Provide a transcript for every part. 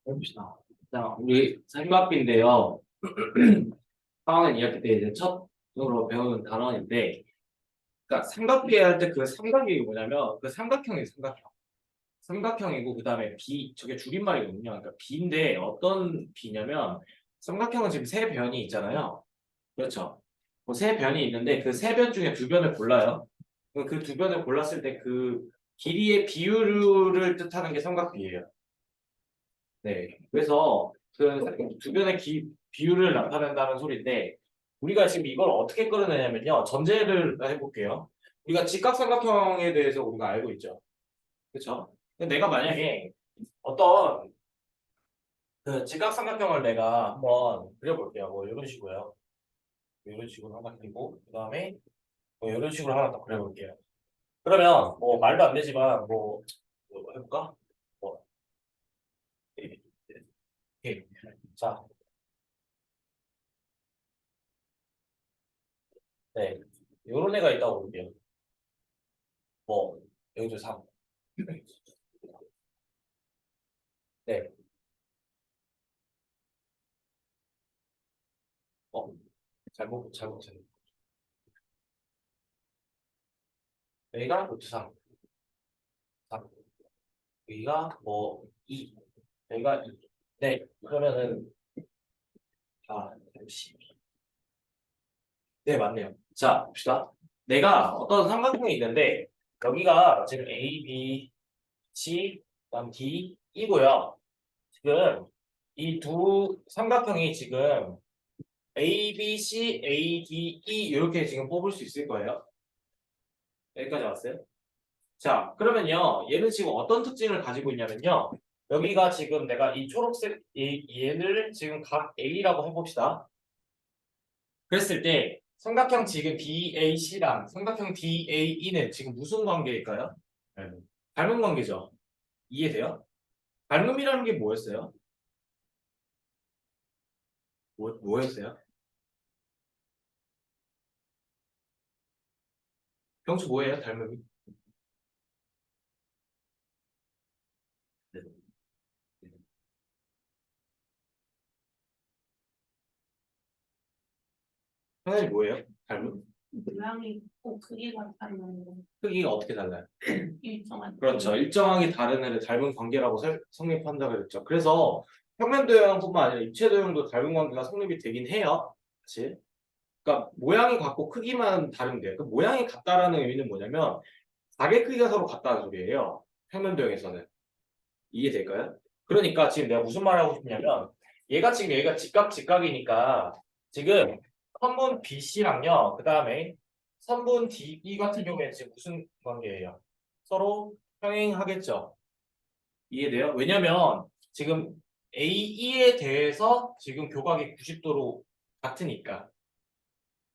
해봅시다. 자, 우리 삼각비인데요. 상황은 이렇게 때 이제 첫으로 배우는 단원인데, 그러니까 삼각비 할 때 그 삼각이 뭐냐면 그 삼각형이 삼각형. 삼각형이고 그 다음에 비 저게 줄임말이거든요. 그러니까 비인데 어떤 비냐면 삼각형은 지금 세 변이 있잖아요. 그렇죠? 그 세 변이 있는데 그 세 변 중에 두 변을 골라요. 그 두 변을 골랐을 때 그 길이의 비율을 뜻하는 게 삼각비예요. 네. 그래서 그 주변의 비율을 나타낸다는 소리인데 우리가 지금 이걸 어떻게 끌어내냐면요. 전제를 해볼게요. 우리가 직각삼각형에 대해서 우리가 알고 있죠. 그렇죠? 근데 내가 만약에 어떤 그 직각삼각형을 내가 한번 그려볼게요. 뭐 이런 식으로요. 이런 식으로 하나 그리고 그 다음에 뭐 이런 식으로 하나 더 그려볼게요. 그러면 뭐 말도 안 되지만 뭐 해볼까? 뭐 이렇게. 자, 네. 요런 애가 있다고 볼게요. 뭐 여기도 3. 네. 어, 잘못. 여기가 루트 3. 3. 여기가 뭐 2. 여기가 2. 네. 그러면은 잠시. 네, 맞네요. 자, 봅시다. 내가 어떤 삼각형이 있는데 여기가 지금 A, B, C, 그다음 D, E고요. 지금 이 두 삼각형이 지금 A, B, C, A, D, E 이렇게 지금 뽑을 수 있을 거예요. 여기까지 왔어요? 자, 그러면요. 얘는 지금 어떤 특징을 가지고 있냐면요. 여기가 지금 내가 이 초록색 얘를 지금 각 A라고 해봅시다. 그랬을 때 삼각형 지금 BAC랑 삼각형 DAE는 지금 무슨 관계일까요? 네. 닮은 관계죠. 이해돼요? 닮음이라는 게 뭐였어요? 뭐였어요? 평소 뭐예요? 닮음이? 네. 선생님 뭐예요? 닮음? 모양이 꼭 크기가 다르면 크기가 어떻게 달라요? 일정한 그렇죠. 일정하게 다른 애를 닮은 관계라고 성립한다고 그랬죠. 그래서 평면도형뿐만 아니라 입체도형도 닮은 관계가 성립이 되긴 해요. 사실. 그러니까 모양이 같고 크기만 다르면 돼요. 그 모양이 같다라는 의미는 뭐냐면 가게 크기가 서로 같다는 소리예요. 평면도형에서는. 이해될까요? 그러니까 지금 내가 무슨 말을 하고 싶냐면 얘가 지금 여기가 직각이니까 지금 선분 BC랑요. 그 다음에 선분 DE 같은 경우에는 지금 무슨 관계예요? 서로 평행하겠죠. 이해돼요? 왜냐면 지금 AE에 대해서 지금 교각이 90도로 같으니까.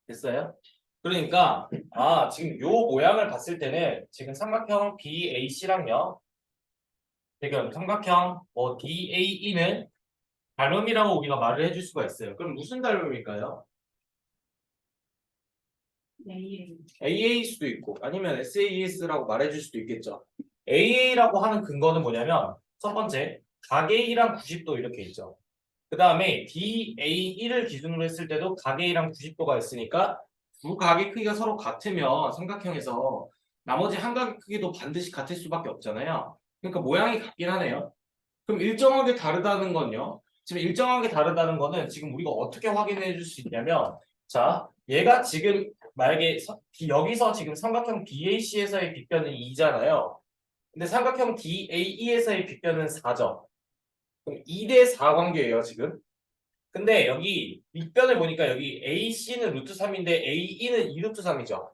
됐어요? 그러니까 지금 요 모양을 봤을 때는 지금 삼각형 BAC랑요. 지금 삼각형 DAE는 닮음이라고 우리가 말을 해줄 수가 있어요. 그럼 무슨 닮음일까요? 내일 AA일 수도 있고 아니면 SAES라고 말해줄 수도 있겠죠. AA라고 하는 근거는 뭐냐면 첫 번째 가계이랑 90도 이렇게 있죠. 그 다음에 DAE를 기준으로 했을 때도 가계이랑 90도가 있으니까 두 가계 크기가 서로 같으면 삼각형에서 나머지 한 가계 크기도 반드시 같을 수밖에 없잖아요. 그러니까 모양이 같긴 하네요. 그럼 일정하게 다르다는 건요. 지금 일정하게 다르다는 거는 지금 우리가 어떻게 확인해 줄 수 있냐면 자, 얘가 지금 만약에 여기서 지금 삼각형 BAC에서의 빗변은 2잖아요. 근데 삼각형 DAE에서의 빗변은 4죠. 그럼 2대 4 관계예요, 지금. 근데 여기 밑변을 보니까 여기 AC는 루트 3인데 AE는 2 루트 3이죠.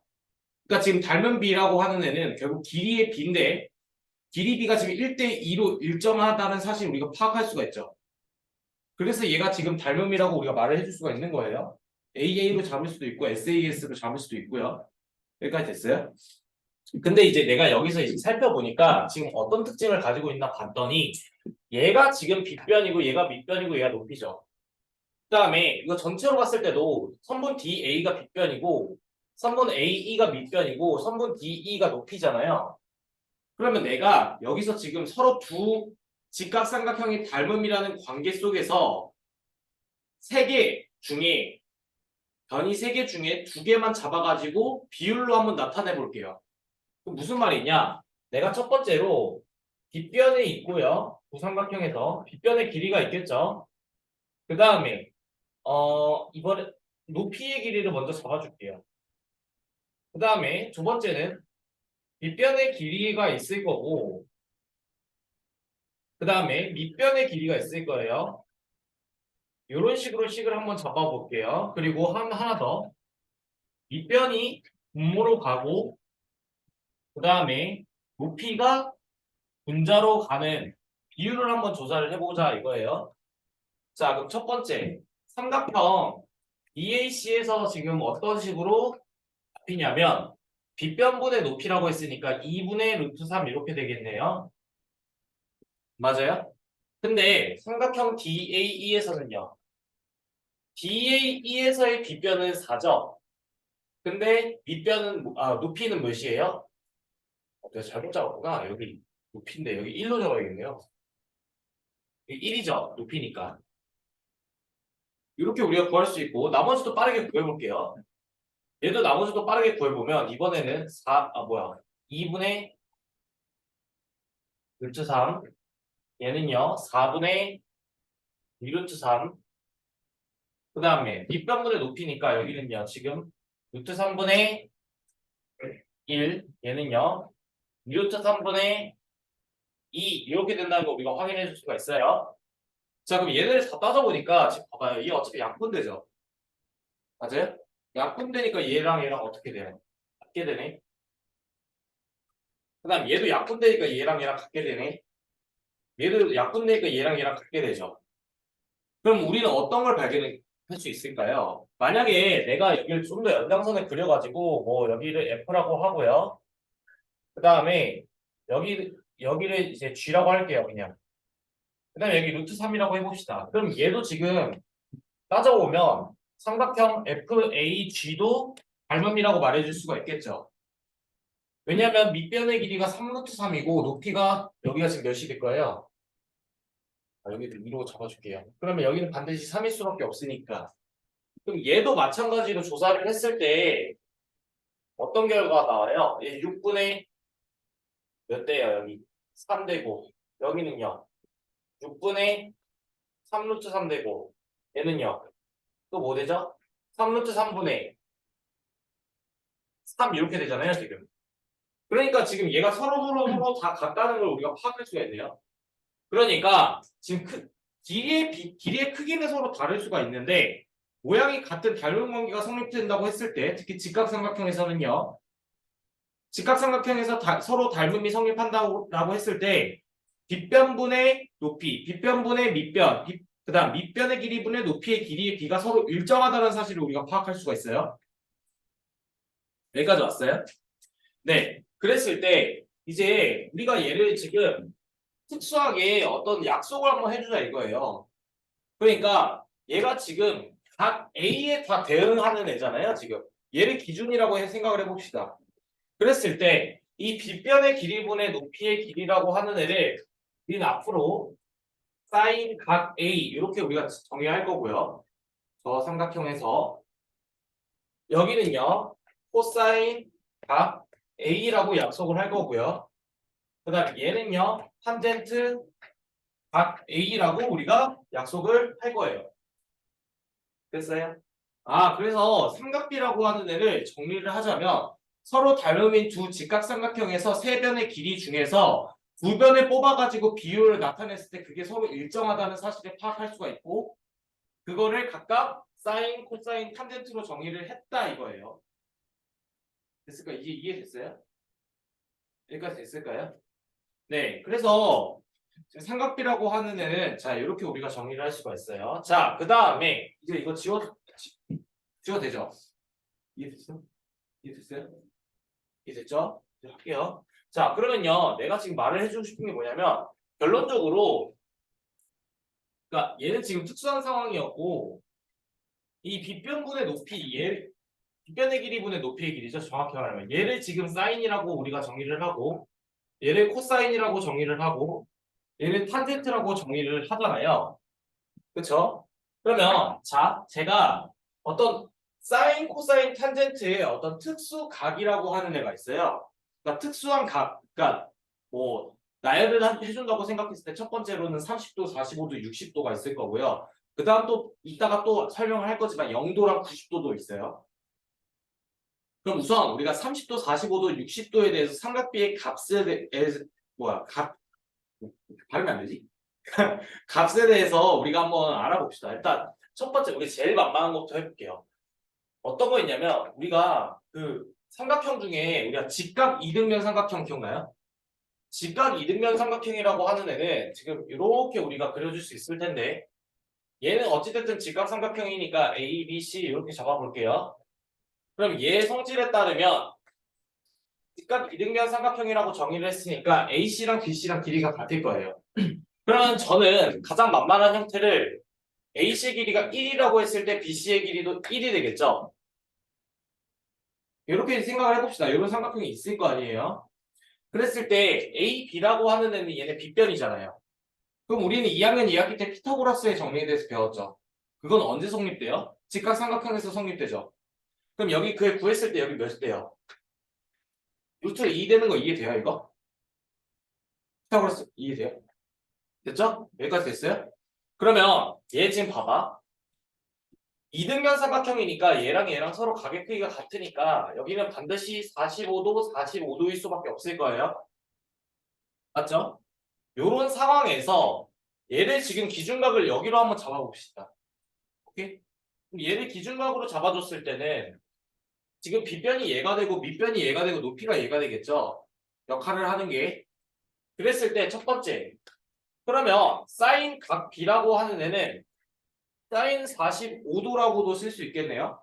그러니까 지금 닮은 B라고 하는 애는 결국 길이의 B인데 길이 B가 지금 1대2로 일정하다는 사실을 우리가 파악할 수가 있죠. 그래서 얘가 지금 닮음이라고 우리가 말을 해줄 수가 있는 거예요. AA로 잡을 수도 있고 SAS로 잡을 수도 있고요. 여기까지 됐어요? 근데 이제 내가 여기서 이제 살펴보니까 지금 어떤 특징을 가지고 있나 봤더니 얘가 지금 빗변이고 얘가 밑변이고 얘가 높이죠. 그 다음에 이거 전체로 봤을 때도 선분 DA가 빗변이고 선분 AE가 밑변이고 선분 DE가 높이잖아요. 그러면 내가 여기서 지금 서로 두 직각삼각형이 닮음이라는 관계 속에서 세 개 중에 변이 세 개 중에 두 개만 잡아가지고 비율로 한번 나타내 볼게요. 그럼 무슨 말이냐? 내가 첫 번째로 빗변에 있고요. 부삼각형에서 빗변의 길이가 있겠죠. 그 다음에 이번에 높이의 길이를 먼저 잡아줄게요. 그 다음에 두 번째는 빗변의 길이가 있을 거고, 그 다음에 밑변의 길이가 있을 거예요. 이런 식으로 식을 한번 잡아볼게요. 그리고 하나 더. 밑변이 분모로 가고, 그 다음에 높이가 분자로 가는 비율을 한번 조사를 해보자 이거예요. 자, 그럼 첫 번째. 삼각형 EAC에서 지금 어떤 식으로 잡히냐면, 빗변분의 높이라고 했으니까 2분의 루트 3 이렇게 되겠네요. 맞아요? 근데 삼각형 DAE에서는요. DAE에서의 빗변은 4죠. 근데 밑변은 높이는 몇이에요? 내가 잘못 잡았구나. 여기 높이인데 여기 1로 적어야겠네요. 1이죠. 높이니까. 이렇게 우리가 구할 수 있고 나머지도 빠르게 구해볼게요. 얘도 나머지도 빠르게 구해보면 이번에는 2분의 루트 3 얘는요 4분의 2루트 3 그 다음에 밑변분의 높이니까 여기는요 지금 루트 3분의 1 얘는요 2루트 3분의 2 이렇게 된다는 거 우리가 확인해 줄 수가 있어요. 자 그럼 얘네를 다 따져보니까 지금 봐봐요. 얘 어차피 약분되죠. 맞아요? 약분되니까 얘랑 얘랑 어떻게 돼요? 같게 되네. 그 다음 얘도 약분되니까 얘랑 얘랑 같게 되네. 얘도 약분되니까 얘랑 얘랑 같게 되죠. 그럼 우리는 어떤 걸 발견할 수 있을까요? 만약에 내가 여기를 좀 더 연장선을 그려가지고 뭐 여기를 F라고 하고요. 그 다음에 여기를 이제 G라고 할게요. 그냥. 그 다음에 여기 루트 3이라고 해봅시다. 그럼 얘도 지금 따져보면 삼각형 FAG도 닮음이라고 말해줄 수가 있겠죠. 왜냐하면 밑변의 길이가 3루트 3이고 높이가 여기가 지금 몇이 될 거예요? 여기도 2로 잡아줄게요. 그러면 여기는 반드시 3일 수밖에 없으니까. 그럼 얘도 마찬가지로 조사를 했을 때 어떤 결과가 나와요? 얘 6분의 몇 대예요? 여기 3대고 여기는요 6분의 3루트 3대고 얘는요 또 뭐 되죠? 3루트 3분의 3 이렇게 되잖아요 지금. 그러니까 지금 얘가 서로 다 같다는 걸 우리가 파악할 수가 있네요. 그러니까 지금 길이의 크기는 서로 다를 수가 있는데 모양이 같은 닮은 관계가 성립된다고 했을 때 특히 직각삼각형에서는요. 직각삼각형에서 서로 닮음이 성립한다고 했을 때 빗변분의 높이, 빗변분의 밑변, 그다음 밑변의 길이분의 높이의 길이의 비가 서로 일정하다는 사실을 우리가 파악할 수가 있어요. 여기까지 왔어요? 네. 그랬을 때 이제 우리가 얘를 지금 특수하게 어떤 약속을 한번 해주자 이거예요. 그러니까 얘가 지금 각 A에 다 대응하는 애잖아요. 지금 얘를 기준이라고 생각을 해봅시다. 그랬을 때 이 빗변의 길이분의 높이의 길이라고 하는 애를 우리는 앞으로 사인 각 A 이렇게 우리가 정의할 거고요. 저 삼각형에서 여기는요 코사인 각 A라고 약속을 할 거고요. 그 다음에 얘는요 탄젠트 각 A라고 우리가 약속을 할 거예요. 됐어요? 그래서 삼각비라고 하는 애를 정리를 하자면 서로 닮음인 두 직각삼각형에서 세 변의 길이 중에서 두 변을 뽑아가지고 비율을 나타냈을 때 그게 서로 일정하다는 사실을 파악할 수가 있고 그거를 각각 사인, 코사인, 탄젠트로 정의를 했다 이거예요. 됐을까? 이게 이해됐어요? 여기까지 됐을까요? 네, 그래서 삼각비라고 하는 애는 자 이렇게 우리가 정리를 할 수가 있어요. 자, 그 다음에 이제 이거 지워도 되죠? 이해됐어요? 이해됐어요? 이해됐죠? 이제 할게요. 자, 그러면요, 내가 지금 말을 해주고 싶은 게 뭐냐면 결론적으로, 그러니까 얘는 지금 특수한 상황이었고 이 빗변분의 높이, 빗변의 길이분의 높이의 길이죠. 정확히 말하면 얘를 지금 사인이라고 우리가 정의를 하고 얘를 코사인이라고 정의를 하고 얘는 탄젠트라고 정의를 하잖아요. 그쵸? 그러면 자, 제가 어떤 사인, 코사인, 탄젠트의 어떤 특수각이라고 하는 애가 있어요. 그러니까 특수한 각, 그러니까 뭐 나열을 해준다고 생각했을 때 첫 번째로는 30도, 45도, 60도가 있을 거고요. 그 다음 또 이따가 또 설명을 할 거지만 0도랑 90도도 있어요. 그럼 우선 우리가 30도, 45도, 60도에 대해서 삼각비의 값에 대해서 값 발음이 안 되지? 값에 대해서 우리가 한번 알아봅시다. 일단 첫 번째 우리 제일 만만한 것부터 해볼게요. 어떤 거 있냐면 우리가 그 삼각형 중에 우리가 직각 이등변 삼각형 기억나요? 직각 이등변 삼각형이라고 하는 애는 지금 이렇게 우리가 그려줄 수 있을 텐데 얘는 어찌됐든 직각 삼각형이니까 A, B, C 이렇게 잡아볼게요. 그럼 얘의 성질에 따르면 직각 이등변 삼각형이라고 정의를 했으니까 AC랑 BC랑 길이가 같을 거예요. 그러면 저는 가장 만만한 형태를 AC의 길이가 1이라고 했을 때 BC의 길이도 1이 되겠죠? 이렇게 생각을 해봅시다. 이런 삼각형이 있을 거 아니에요? 그랬을 때 A, B라고 하는 애는 얘네 빗변이잖아요. 그럼 우리는 2학년 2학기 때 피타고라스의 정리에 대해서 배웠죠. 그건 언제 성립돼요? 직각삼각형에서 성립되죠. 그럼 여기 그 구했을 때 여기 몇 대요? 루트 2 되는 거 이해돼요 이거? 피타고라스 이해돼요? 됐죠? 여기까지 됐어요? 그러면 얘 지금 봐봐. 이등변 삼각형이니까 얘랑 서로 가격 크기가 같으니까 여기는 반드시 45도, 45도일 수밖에 없을 거예요. 맞죠? 요런 상황에서 얘를 지금 기준각을 여기로 한번 잡아봅시다. 오케이? 그럼 얘를 기준각으로 잡아줬을 때는 지금 빗변이 얘가 되고 밑변이 얘가 되고 높이가 얘가 되겠죠? 역할을 하는 게. 그랬을 때 첫 번째. 그러면 사인 각 B라고 하는 애는 사인 45도라고도 쓸 수 있겠네요.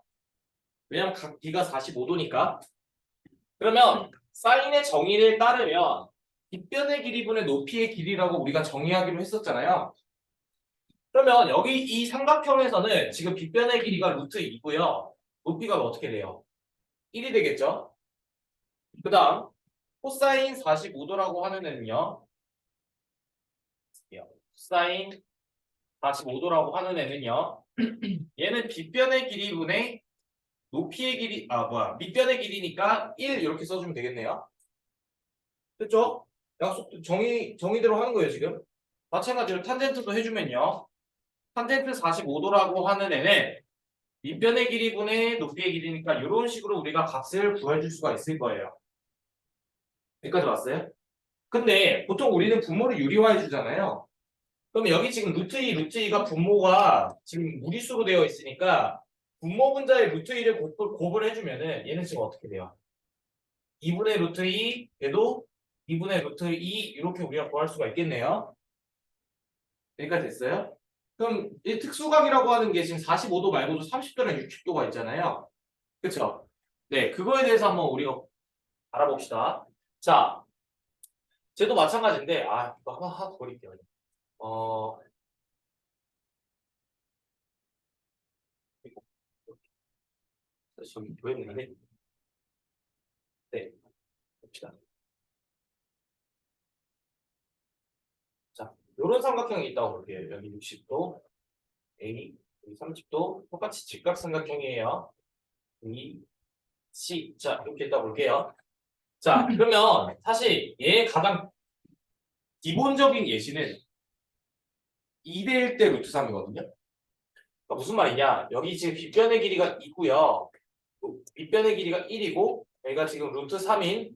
왜냐면 각 B가 45도니까. 그러면 사인의 정의를 따르면 빗변의 길이분의 높이의 길이라고 우리가 정의하기로 했었잖아요. 그러면 여기 이 삼각형에서는 지금 빗변의 길이가 루트 2고요. 높이가 어떻게 돼요? 1이 되겠죠? 그 다음 코사인 45도라고 하는 애는요. 코사인 45도라고 하는 애는요. 얘는 빗변의 길이분의 높이의 길이 밑변의 길이니까 1 이렇게 써주면 되겠네요. 됐죠? 약속 정의대로 하는 거예요 지금. 마찬가지로 탄젠트도 해주면요. 탄젠트 45도라고 하는 애는 밑변의 길이분의 높이의 길이니까 이런 식으로 우리가 값을 구해줄 수가 있을 거예요. 여기까지 왔어요? 근데 보통 우리는 분모를 유리화해 주잖아요. 그럼 여기 지금 루트 2, 루트 2가 분모가 지금 무리수로 되어 있으니까 분모 분자의 루트 2를 곱을 해주면은 얘는 지금 어떻게 돼요? 2분의 루트 2, 얘도 2분의 루트 2 이렇게 우리가 구할 수가 있겠네요. 여기까지 됐어요? 그럼 이 특수각이라고 하는 게 지금 45도 말고도 30도랑 60도가 있잖아요. 그쵸? 네, 그거에 대해서 한번 우리가 알아봅시다. 자, 쟤도 마찬가지인데, 이거 하나 버릴게요. 어, 이거, 저기 보였는데, 네, 봅시다. 자, 요런 삼각형이 있다고 볼게요. 여기 60도, A, 여기 30도, 똑같이 직각삼각형이에요. B, C. 자, 이렇게 있다고 볼게요. 자, 그러면 사실 얘의 가장 기본적인 예시는 2대 1대 루트 3이거든요. 그러니까 무슨 말이냐? 여기 지금 빗변의 길이가 2고요. 밑변의 길이가 1이고 여기가 지금 루트 3인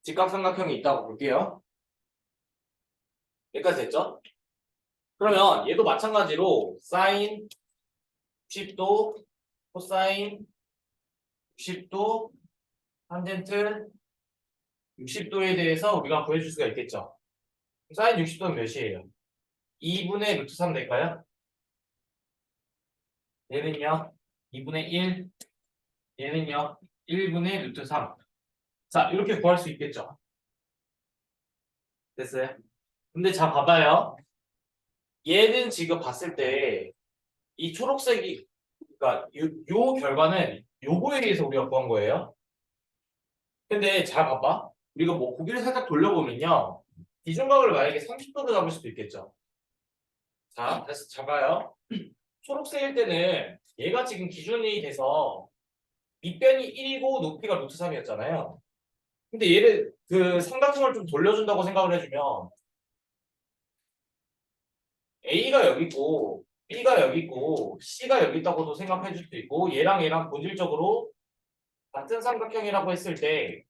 직각삼각형이 있다고 볼게요. 여기까지 됐죠? 그러면 얘도 마찬가지로 사인 60도, 코사인 60도, 탄젠트 60도에 대해서 우리가 구해줄 수가 있겠죠. 사인 60도는 몇이에요? 2분의 루트 3 될까요? 얘는요 2분의 1, 얘는요 1분의 루트 3. 자, 이렇게 구할 수 있겠죠. 됐어요? 근데 자 봐봐요. 얘는 지금 봤을 때 이 초록색이 그러니까 요 결과는 요거에 의해서 우리가 구한 거예요. 근데 잘 봐봐. 우리가 뭐 고개를 살짝 돌려보면요. 기준각을 만약에 30도로 잡을 수도 있겠죠. 자, 다시 잡아요. 초록색일 때는 얘가 지금 기준이 돼서 밑변이 1이고 높이가 루트 3이었잖아요. 근데 얘를 그 삼각형을 좀 돌려준다고 생각을 해주면 A가 여기 있고 B가 여기 있고 C가 여기 있다고도 생각해 줄 수 있고 얘랑 얘랑 본질적으로 같은 삼각형이라고 했을 때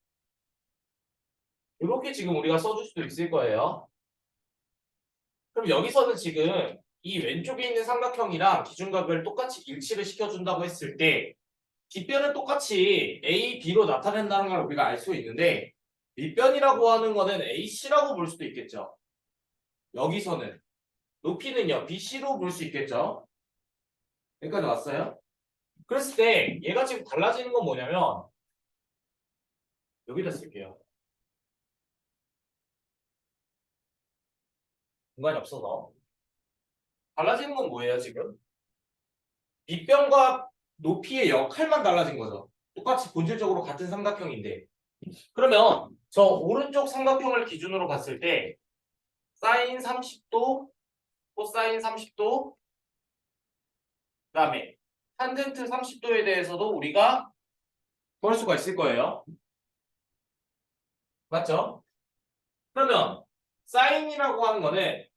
이렇게 지금 우리가 써줄 수도 있을 거예요. 그럼 여기서는 지금 이 왼쪽에 있는 삼각형이랑 기준각을 똑같이 일치를 시켜준다고 했을 때 뒷변은 똑같이 A, B로 나타낸다는 걸 우리가 알 수 있는데 밑변이라고 하는 거는 AC라고 볼 수도 있겠죠. 여기서는 높이는요 BC로 볼 수 있겠죠. 여기까지 왔어요? 그랬을 때 얘가 지금 달라지는 건 뭐냐면 여기다 쓸게요. 공간이 없어서 달라지는 건 뭐예요 지금? 밑변과 높이의 역할만 달라진 거죠. 똑같이 본질적으로 같은 삼각형인데 그러면 저 오른쪽 삼각형을 기준으로 봤을 때 사인 30도, 코사인 30도, 그다음에 탄젠트 30도에 대해서도 우리가 구할 수가 있을 거예요. 맞죠? 그러면 사인이라고 하는 거는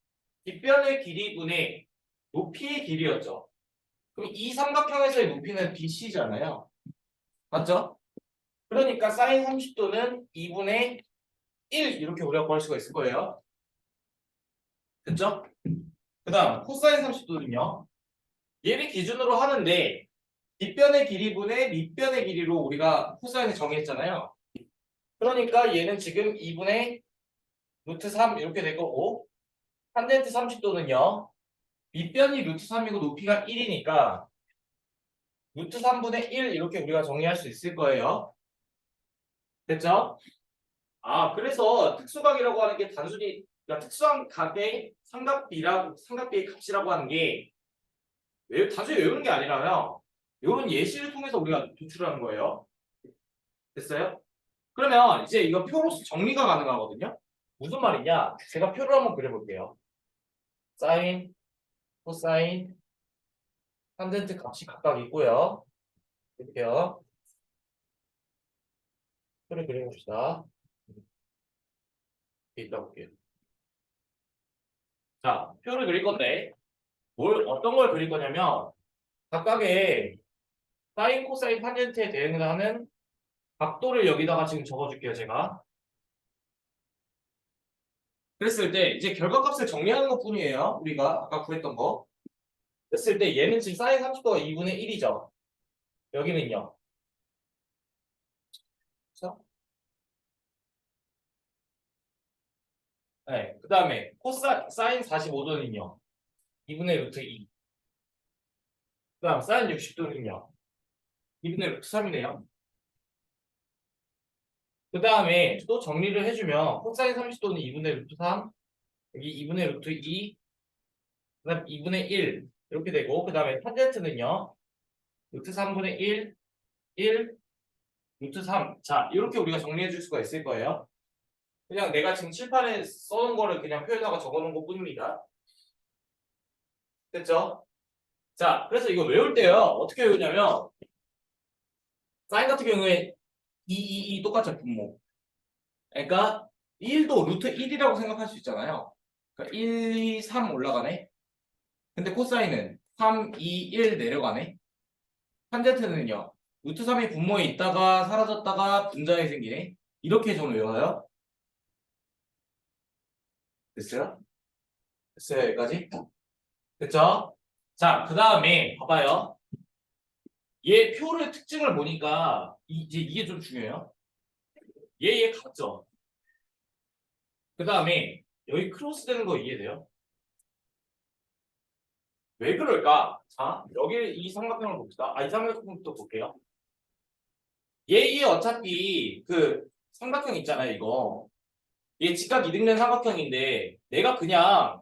뒷변의 길이분의 높이의 길이였죠. 그럼 이 삼각형에서의 높이는 BC잖아요. 맞죠? 그러니까 사인 30도는 2분의 1 이렇게 우리가 구할 수가 있을 거예요. 됐죠? 그 다음 코사인 30도는요. 얘를 기준으로 하는데 뒷변의 길이분의 밑변의 길이로 우리가 코사인을 정의했잖아요. 그러니까 얘는 지금 2분의 루트 3 이렇게 될 거고 탄젠트 30도는요. 밑변이 루트 3이고 높이가 1이니까 루트 3분의 1 이렇게 우리가 정리할 수 있을 거예요. 됐죠? 아, 그래서 특수각이라고 하는 게 단순히 그러니까 특수한 각의 삼각비의 값이라고 하는 게 단순히 외우는 게 아니라요. 이런 예시를 통해서 우리가 도출하는 거예요. 됐어요? 그러면 이제 이거 표로서 정리가 가능하거든요. 무슨 말이냐? 제가 표를 한번 그려볼게요. 사인, 코사인, 탄젠트 값이 각각 있고요. 이렇게요. 표를 그려봅시다. 이렇게 있다 볼게요. 자, 표를 그릴 건데 어떤 걸 그릴 거냐면 각각의 사인, 코사인, 탄젠트에 대응하는 각도를 여기다가 지금 적어줄게요, 제가. 그랬을 때 이제 결과값을 정리하는 것뿐이에요. 우리가 아까 구했던 거. 그랬을 때 얘는 지금 사인 30도가 2분의 1이죠. 여기는요. 그렇죠? 네. 그 다음에 사인 45도는요. 2분의 루트 2. 그 다음 사인 60도는요. 2분의 루트 3이네요. 그 다음에 또 정리를 해주면 코사인 30도는 2분의 루트 3, 여기 2분의 루트 2, 그 다음 2분의 1 이렇게 되고 그 다음에 탄젠트는요. 루트 3분의 1, 1, 루트 3. 자, 이렇게 우리가 정리해 줄 수가 있을 거예요. 그냥 내가 지금 칠판에 써놓은 거를 그냥 표에다가 적어놓은 것 뿐입니다. 됐죠? 자, 그래서 이거 외울 때요. 어떻게 외우냐면 사인 같은 경우에 2 똑같죠, 분모. 그러니까 1도 루트 1이라고 생각할 수 있잖아요. 그러니까 1, 2, 3 올라가네. 근데 코사인은 3, 2, 1 내려가네. 탄젠트는요. 루트 3이 분모에 있다가 사라졌다가 분자에 생기네. 이렇게 저는 외워요. 됐어요? 됐어요, 여기까지? 됐죠? 자, 그 다음에 봐봐요. 얘 표를 특징을 보니까 이제 이게 좀 중요해요. 얘 같죠? 그 다음에 여기 크로스 되는 거 이해돼요? 왜 그럴까? 자, 여기 이 삼각형을 봅시다. 이 삼각형부터 볼게요. 얘 어차피 그 삼각형 있잖아요, 이거. 얘 직각 이등변 삼각형인데 내가 그냥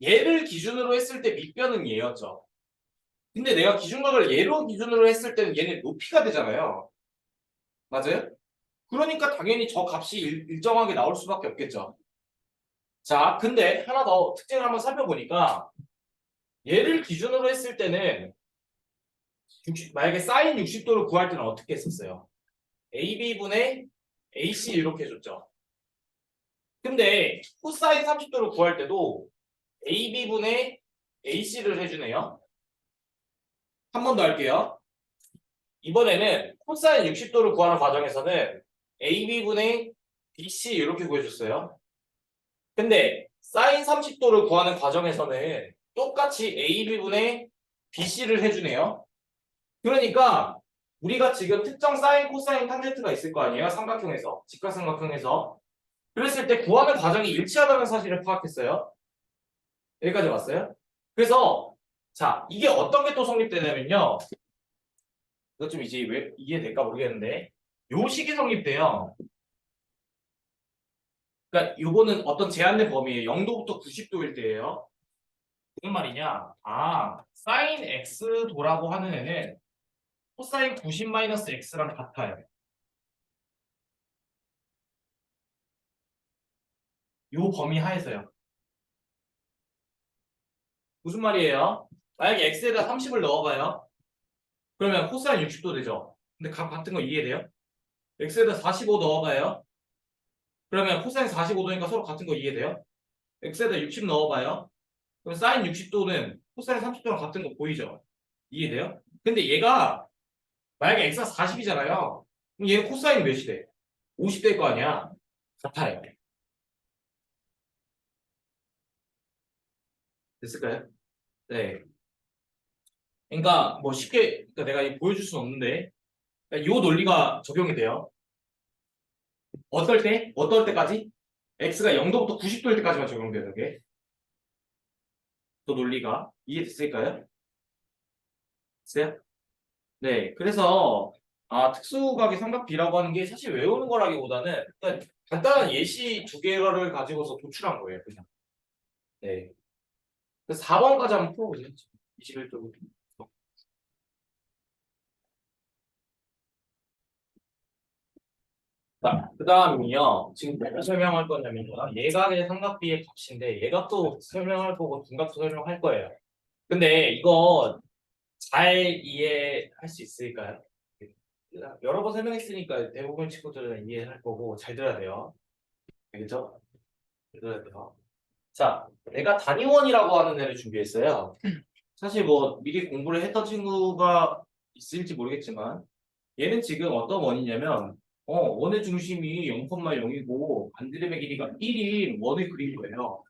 얘를 기준으로 했을 때 밑변은 얘였죠. 근데 내가 기준각을 얘로 기준으로 했을 때는 얘는 높이가 되잖아요. 맞아요? 그러니까 당연히 저 값이 일정하게 나올 수밖에 없겠죠. 자, 근데 하나 더 특징을 한번 살펴보니까 얘를 기준으로 했을 때는 만약에 사인 60도를 구할 때는 어떻게 했었어요? AB분의 AC 이렇게 해줬죠. 근데 코사인 30도를 구할 때도 AB분의 AC를 해주네요. 한 번 더 할게요. 이번에는 코사인 60도를 구하는 과정에서는 AB분의 BC 이렇게 구해줬어요. 근데 사인 30도를 구하는 과정에서는 똑같이 AB분의 BC를 해주네요. 그러니까 우리가 지금 특정 사인, 코사인, 탄젠트가 있을 거 아니에요? 삼각형에서, 직각삼각형에서. 그랬을 때 구하는 과정이 일치하다는 사실을 파악했어요. 여기까지 왔어요? 그래서 자, 이게 어떤 게 또 성립되냐면요. 이것 좀 이제 왜 이해될까 모르겠는데 요 식이 성립돼요. 그러니까 요거는 어떤 제한된 범위예요. 0도부터 90도일 때예요. 무슨 말이냐? 아, 사인 x 도라고 하는 애는 코사인 90-x랑 같아요. 요 범위 하에서요. 무슨 말이에요? 만약에 x에다 30을 넣어봐요. 그러면 코사인 60도 되죠. 근데 값 같은 거 이해돼요? x에다 45 넣어봐요. 그러면 코사인 45도니까 서로 같은 거 이해돼요? x에다 60 넣어봐요. 그럼 사인 60도는 코사인 30도랑 같은 거 보이죠? 이해돼요? 근데 얘가 만약에 x가 40이잖아요. 그럼 얘는 코사인 몇이 돼? 50 될 거 아니야? 같아요. 됐을까요? 네. 그러니까 뭐 쉽게 그러니까 내가 이거 보여줄 수는 없는데 그러니까 이 논리가 적용이 돼요. 어떨 때? 어떨 때까지? x가 0도부터 90도일 때까지만 적용돼요. 이게 또 논리가 이해됐을까요? 됐어요? 네. 그래서 특수각의 삼각비라고 하는 게 사실 외우는 거라기보다는 그러니까 간단한 예시 두 개를 가지고서 도출한 거예요. 그냥. 네. 그래서 4번까지 한번 풀어보세요. 21쪽. 자, 그 다음이요. 지금 뭐 설명할 거냐면요. 예각의 삼각비의 값인데 예각도 설명할 거고 둔각도 설명할 거예요. 근데 이거 잘 이해할 수 있을까요? 여러 번 설명했으니까 대부분 친구들은 이해할 거고 잘 들어야 돼요. 알겠죠? 잘 들어야 돼요. 자, 내가 단위원이라고 하는 애를 준비했어요. 사실 뭐 미리 공부를 했던 친구가 있을지 모르겠지만 얘는 지금 어떤 원이냐면 원의 중심이 0,0이고 반지름의 길이가 1인 원을 그린 거예요.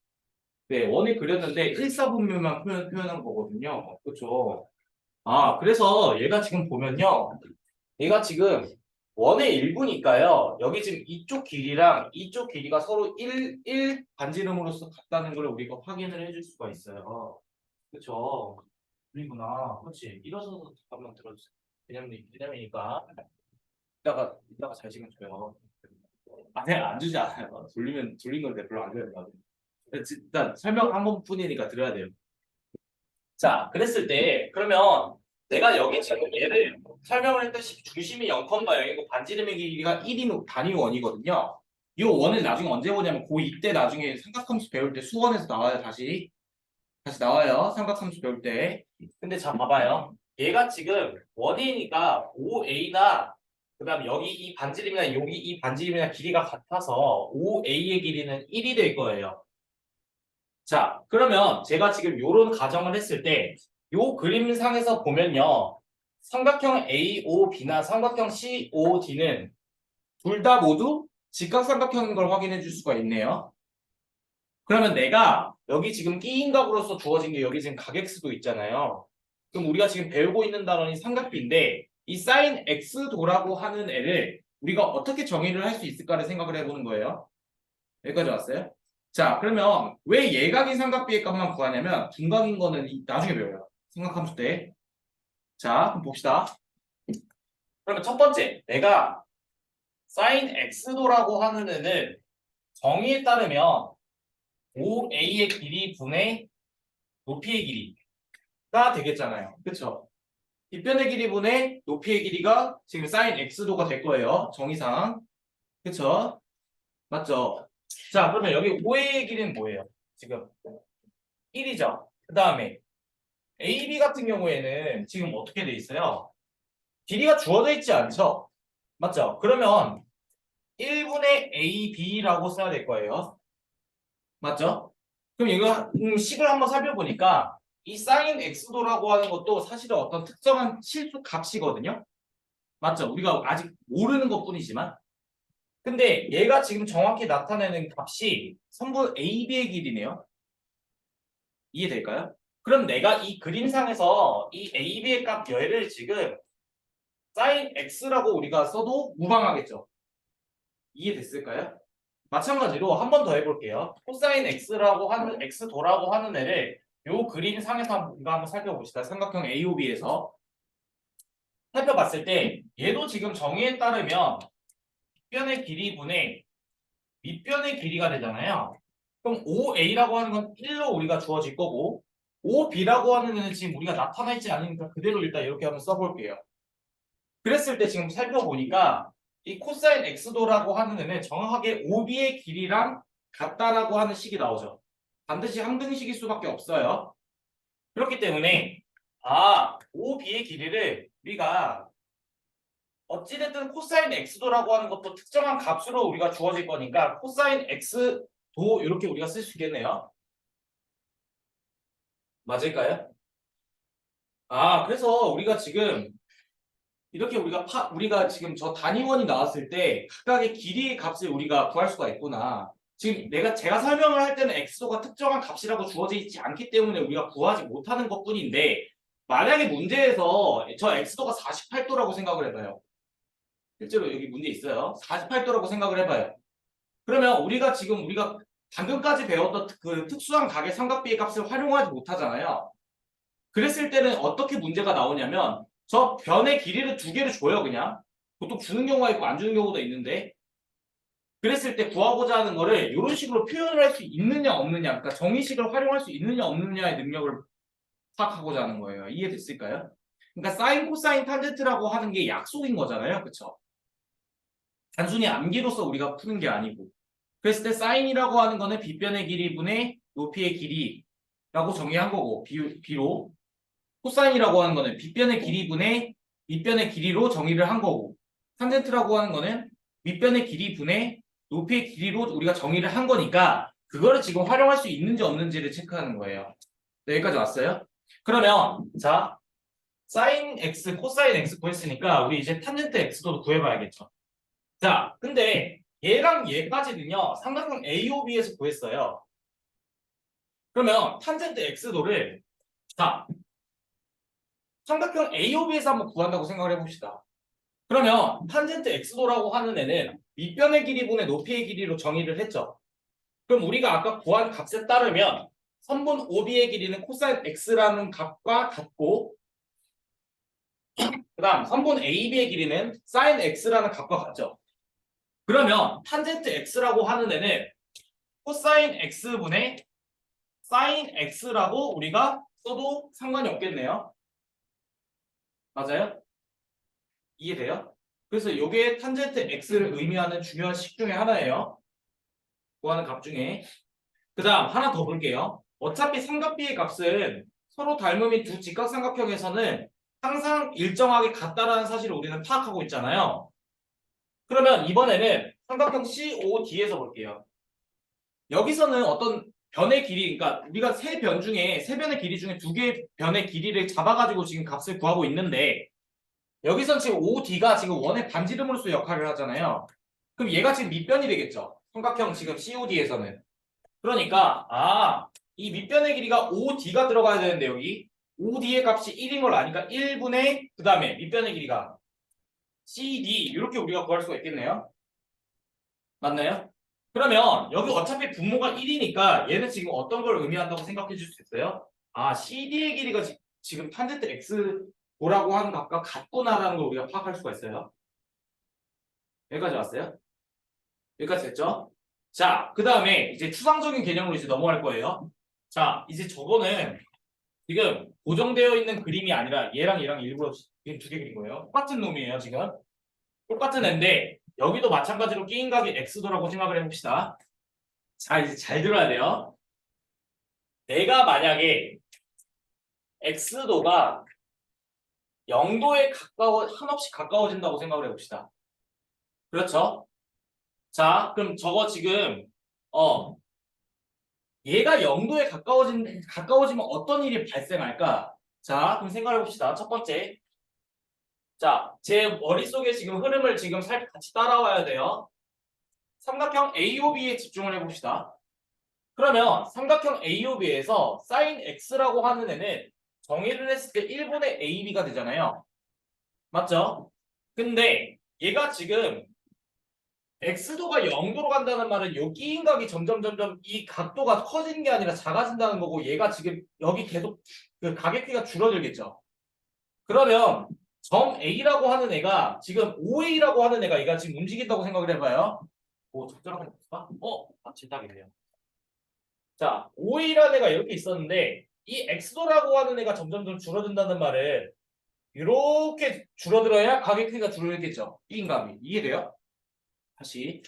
네, 원을 그렸는데 1사분면만 표현한 거거든요. 그렇죠? 그래서 얘가 지금 보면요. 얘가 지금 원의 일부니까요. 여기 지금 이쪽 길이랑 이쪽 길이가 서로 1 반지름으로서 같다는 걸 우리가 확인을 해줄 수가 있어요. 그렇죠? 그리구나. 그렇지. 일어서서 잠깐만 들어주세요. 왜냐면이니까 이따가 잘 시간 줘요. 내가 안 주지 않아요. 졸린 건데 별로 안 들어요. 일단 설명 한 번뿐이니까 들어야 돼요. 자, 그랬을 때 그러면 내가 여기 지금 얘를 설명을 했듯이 중심이 0,0이고 반지름의 길이가 1인 단위 원이거든요. 이 원을 나중에 언제 보냐면 고2 때 나중에 삼각함수 배울 때 수원에서 나와요. 다시 나와요. 삼각함수 배울 때. 근데 자 봐봐요. 얘가 지금 원이니까 OA나 그다음 여기 이 반지름이나 여기 이 반지름이나 길이가 같아서 OA의 길이는 1이 될 거예요. 자, 그러면 제가 지금 요런 가정을 했을 때 요 그림상에서 보면요. 삼각형 AOB나 삼각형 COD는 둘 다 모두 직각삼각형인 걸 확인해 줄 수가 있네요. 그러면 내가 여기 지금 끼인각으로서 주어진 게 여기 지금 각X도 있잖아요. 그럼 우리가 지금 배우고 있는 단원이 삼각비인데 이 사인 X도라고 하는 애를 우리가 어떻게 정의를 할 수 있을까를 생각을 해보는 거예요. 여기까지 왔어요? 자, 그러면 왜 예각인 삼각비의 값만 구하냐면 둔각인 거는 나중에 배워요. 삼각함수 때. 자, 그럼 봅시다. 그러면 첫 번째, 내가 사인 X도라고 하는 애는 정의에 따르면 OA의 길이 분의 높이의 길이가 되겠잖아요. 그렇죠? 뒷변의 길이 분의 높이의 길이가 지금 사인 X도가 될 거예요. 정의상. 그쵸? 맞죠? 자, 그러면 여기 OA의 길이는 뭐예요? 지금 1이죠. 그 다음에 AB 같은 경우에는 지금 어떻게 돼 있어요? 길이가 주어져 있지 않죠? 맞죠? 그러면 1분의 AB라고 써야 될 거예요. 맞죠? 그럼 이거 식을 한번 살펴보니까 이 sin x도라고 하는 것도 사실은 어떤 특정한 실수 값이거든요. 맞죠? 우리가 아직 모르는 것뿐이지만 근데 얘가 지금 정확히 나타내는 값이 선분 AB의 길이네요. 이해될까요? 그럼 내가 이 그림상에서 이 AB의 값 얘를 지금 sin x라고 우리가 써도 무방하겠죠. 이해됐을까요? 마찬가지로 한 번 더 해볼게요. 코사인 x라고 하는 x도라고 하는 애를 요 그림상에서 우리가 한번 살펴봅시다. 삼각형 AOB에서 살펴봤을 때 얘도 지금 정의에 따르면 밑변의 길이분의 밑변의 길이가 되잖아요. 그럼 OA라고 하는 건 1로 우리가 주어질 거고 OB라고 하는 애는 지금 우리가 나타나 있지 않으니까 그대로 일단 이렇게 한번 써볼게요. 그랬을 때 지금 살펴보니까 이 코사인 x도라고 하는 애는 정확하게 OB의 길이랑 같다라고 하는 식이 나오죠. 반드시 함등식일 수밖에 없어요. 그렇기 때문에 OB의 길이를 우리가 어찌됐든 코사인 x도라고 하는 것도 특정한 값으로 우리가 주어질 거니까 코사인 x도 이렇게 우리가 쓸 수 있겠네요. 맞을까요? 그래서 우리가 지금 이렇게 우리가 지금 저 단위원이 나왔을 때 각각의 길이의 값을 우리가 구할 수가 있구나. 지금 제가 설명을 할 때는 x도가 특정한 값이라고 주어져 있지 않기 때문에 우리가 구하지 못하는 것뿐인데 만약에 문제에서 저 x도가 48도라고 생각을 해봐요. 실제로 여기 문제 있어요. 48도라고 생각을 해봐요. 그러면 우리가 방금까지 배웠던 그 특수한 각의 삼각비의 값을 활용하지 못하잖아요. 그랬을 때는 어떻게 문제가 나오냐면 저 변의 길이를 두 개를 줘요 그냥. 보통 주는 경우가 있고 안 주는 경우도 있는데 그랬을 때 구하고자 하는 거를 이런 식으로 표현을 할 수 있느냐 없느냐 그러니까 정의식을 활용할 수 있느냐 없느냐의 능력을 파악하고자 하는 거예요. 이해됐을까요? 그러니까 사인 코사인 탄젠트라고 하는 게 약속인 거잖아요. 그쵸? 단순히 암기로서 우리가 푸는 게 아니고 그랬을 때 사인이라고 하는 거는 빗변의 길이분의 높이의 길이라고 정의한 거고 B로 코사인이라고 하는 거는 빗변의 길이분의 밑변의 길이로 정의를 한 거고 탄젠트라고 하는 거는 밑변의 길이분의 높이의 길이로 우리가 정의를 한 거니까 그거를 지금 활용할 수 있는지 없는지를 체크하는 거예요. 네, 여기까지 왔어요? 그러면 자 사인 x, 코사인 x 구했으니까 우리 이제 탄젠트 x도 구해봐야겠죠. 자, 근데 얘랑 얘까지는요 삼각형 AOB에서 구했어요. 그러면 탄젠트 x도를 자 삼각형 AOB에서 한번 구한다고 생각을 해봅시다. 그러면 탄젠트 x도라고 하는 애는 밑변의 길이분의 높이의 길이로 정의를 했죠. 그럼 우리가 아까 구한 값에 따르면 선분 OB의 길이는 코사인 x라는 값과 같고 그 다음 선분 AB의 길이는 사인 x라는 값과 같죠. 그러면 탄젠트 x라고 하는 애는 코사인 x분의 사인 x라고 우리가 써도 상관이 없겠네요. 맞아요? 이해돼요? 그래서 이게 탄젠트 x를 의미하는 중요한 식 중에 하나예요. 구하는 값 중에. 그 다음 하나 더 볼게요. 어차피 삼각비의 값은 서로 닮음인 두 직각삼각형에서는 항상 일정하게 같다라는 사실을 우리는 파악하고 있잖아요. 그러면 이번에는 삼각형 COD에서 볼게요. 여기서는 어떤 변의 길이, 그러니까 우리가 세 변의 길이 중에 두 개의 변의 길이를 잡아가지고 지금 값을 구하고 있는데 여기선 지금 OD가 지금 원의 반지름으로서 역할을 하잖아요. 그럼 얘가 지금 밑변이 되겠죠. 삼각형 지금 COD에서는. 그러니까 이 밑변의 길이가 OD가 들어가야 되는데 여기 OD의 값이 1인 걸 아니까 1분의 그 다음에 밑변의 길이가 CD 이렇게 우리가 구할 수가 있겠네요. 맞나요? 그러면 여기 어차피 분모가 1이니까 얘는 지금 어떤 걸 의미한다고 생각해 줄 수 있어요? CD의 길이가 지금 탄젠트 X도라고 하는 값과 같구나라는 걸 우리가 파악할 수가 있어요. 여기까지 왔어요? 여기까지 됐죠? 자, 그 다음에 이제 추상적인 개념으로 이제 넘어갈 거예요. 자, 이제 저거는 지금 고정되어 있는 그림이 아니라 얘랑 일부러 두 개 그린 거예요. 똑같은 놈이에요, 지금. 똑같은 애인데 여기도 마찬가지로 끼인각이 x도라고 생각을 해봅시다. 자, 이제 잘 들어야 돼요. 내가 만약에 x도가 0도에 한없이 가까워진다고 생각을 해봅시다. 그렇죠? 자, 그럼 저거 지금 얘가 0도에 가까워지면 어떤 일이 발생할까? 자, 그럼 생각해 봅시다. 첫 번째. 자, 제 머릿속에 지금 흐름을 지금 같이 따라와야 돼요. 삼각형 AOB에 집중을 해봅시다. 그러면 삼각형 AOB에서 sin x라고 하는 애는 정의를 했을 때 1분의 AB가 되잖아요. 맞죠? 근데 얘가 지금 x도가 0도로 간다는 말은 요 끼인각이 점점 이 각도가 커지는 게 아니라 작아진다는 거고 얘가 지금 여기 계속 그 각의 크기가 줄어들겠죠. 그러면 점 A라고 하는 애가 지금 OA라고 하는 애가 얘가 지금 움직인다고 생각을 해봐요. 오, 적절하게 볼까? 진tak이네요. 자, OA라는 애가 이렇게 있었는데 이 x도라고 하는 애가 점점 줄어든다는 말은 이렇게 줄어들어야 각의 크기가 줄어들겠죠. 끼인감이. 이해돼요? 다시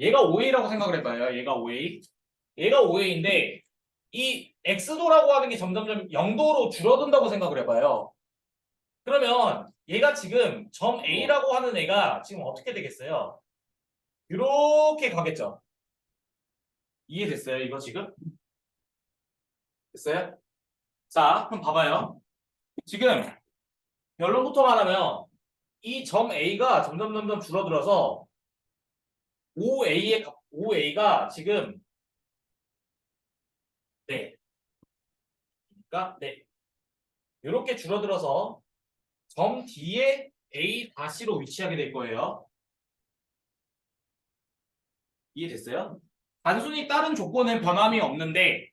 얘가 OA라고 생각을 해봐요. 얘가 OA. 얘가 OA인데 이 x도라고 하는 게 점점 0도로 줄어든다고 생각을 해봐요. 그러면 얘가 지금 점 A라고 하는 애가 지금 어떻게 되겠어요? 이렇게 가겠죠. 이해됐어요? 이거 지금? 됐어요? 자, 그럼 봐봐요. 지금 결론부터 말하면 이 점 A가 점점 줄어들어서 OA가 지금 네. 그러니까 네. 이렇게 줄어들어서 점 D에 A-로 위치하게 될 거예요. 이해됐어요? 단순히 다른 조건은 변함이 없는데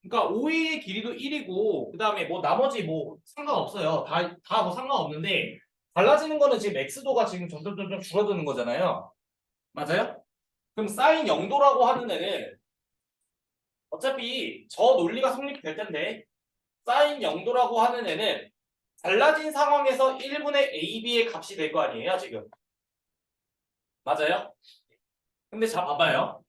그러니까 OA의 길이도 1이고 그다음에 뭐 나머지 뭐 상관없어요. 다 뭐 상관없는데 달라지는 거는 지금 x도가 지금 점점 줄어드는 거잖아요. 맞아요? 그럼 사인 0도라고 하는 애는 어차피 저 논리가 성립될 텐데 사인 0도라고 하는 애는 달라진 상황에서 1분의 AB의 값이 될 거 아니에요, 지금. 맞아요? 근데 자 봐봐요.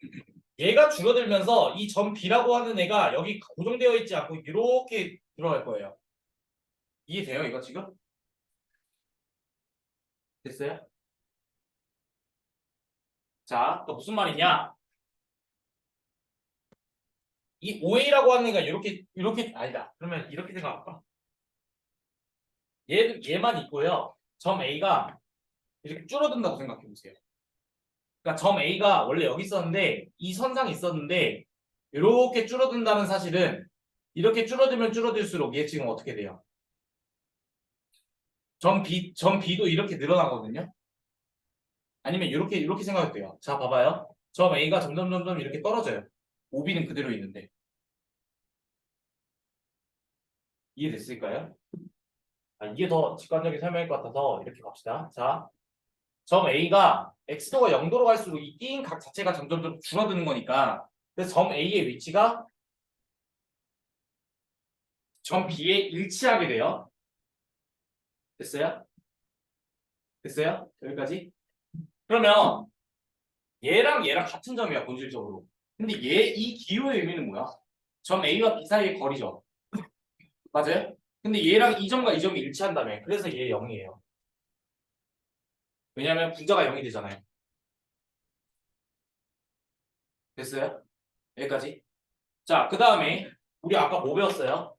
얘가 줄어들면서 이 점 B라고 하는 애가 여기 고정되어 있지 않고 이렇게 들어갈 거예요. 이해돼요, 이거 지금? 됐어요? 자, 또 무슨 말이냐? 이 OA라고 하는 애가 이렇게 아니다. 그러면 이렇게 생각할까? 얘만 있고요. 점 A가 이렇게 줄어든다고 생각해 보세요. 그러니까 점 A가 원래 여기 있었는데 이 선상이 있었는데 이렇게 줄어든다는 사실은 이렇게 줄어들면 줄어들수록 얘 지금 어떻게 돼요? 점 B도 이렇게 늘어나거든요. 아니면 이렇게 생각해도 돼요. 자, 봐봐요. 점 A가 점점 이렇게 떨어져요. OB는 그대로 있는데. 이해됐을까요? 이게 더 직관적인 설명일 것 같아서 이렇게 갑시다. 자, 점 A가 x도가 0도로 갈수록 이 띄인 각 자체가 점점 줄어드는 거니까 그래서 점 A의 위치가 점 B에 일치하게 돼요. 됐어요? 됐어요? 여기까지? 그러면 얘랑 같은 점이야 본질적으로. 근데 이 기호의 의미는 뭐야? 점 A와 B 사이의 거리죠. 맞아요? 근데 얘랑 이 점과 이 점이 일치한다며. 그래서 얘 0이에요. 왜냐면 분자가 0이 되잖아요. 됐어요? 여기까지. 자, 그 다음에 우리 아까 뭐 배웠어요?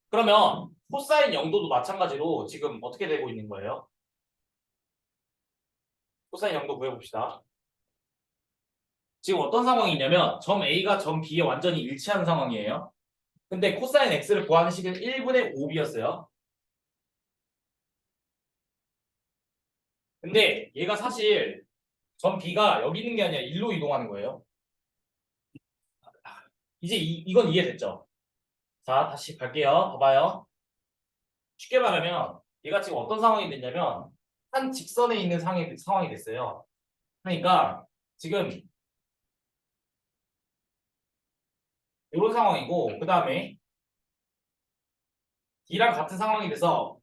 그러면 코사인 0도도 마찬가지로 지금 어떻게 되고 있는 거예요? 코사인 0도 구해봅시다. 지금 어떤 상황이냐면 점 A가 점 B에 완전히 일치하는 상황이에요. 근데 코사인 X를 구하는 식은 1분의 5B였어요. 근데 얘가 사실 점 B가 여기 있는 게 아니라 1로 이동하는 거예요. 이제 이건 이해됐죠? 자, 다시 갈게요. 봐봐요. 쉽게 말하면 얘가 지금 어떤 상황이 됐냐면 한 직선에 있는 상황이 됐어요. 그러니까 지금 이런 상황이고 그 다음에 D랑 같은 상황이 돼서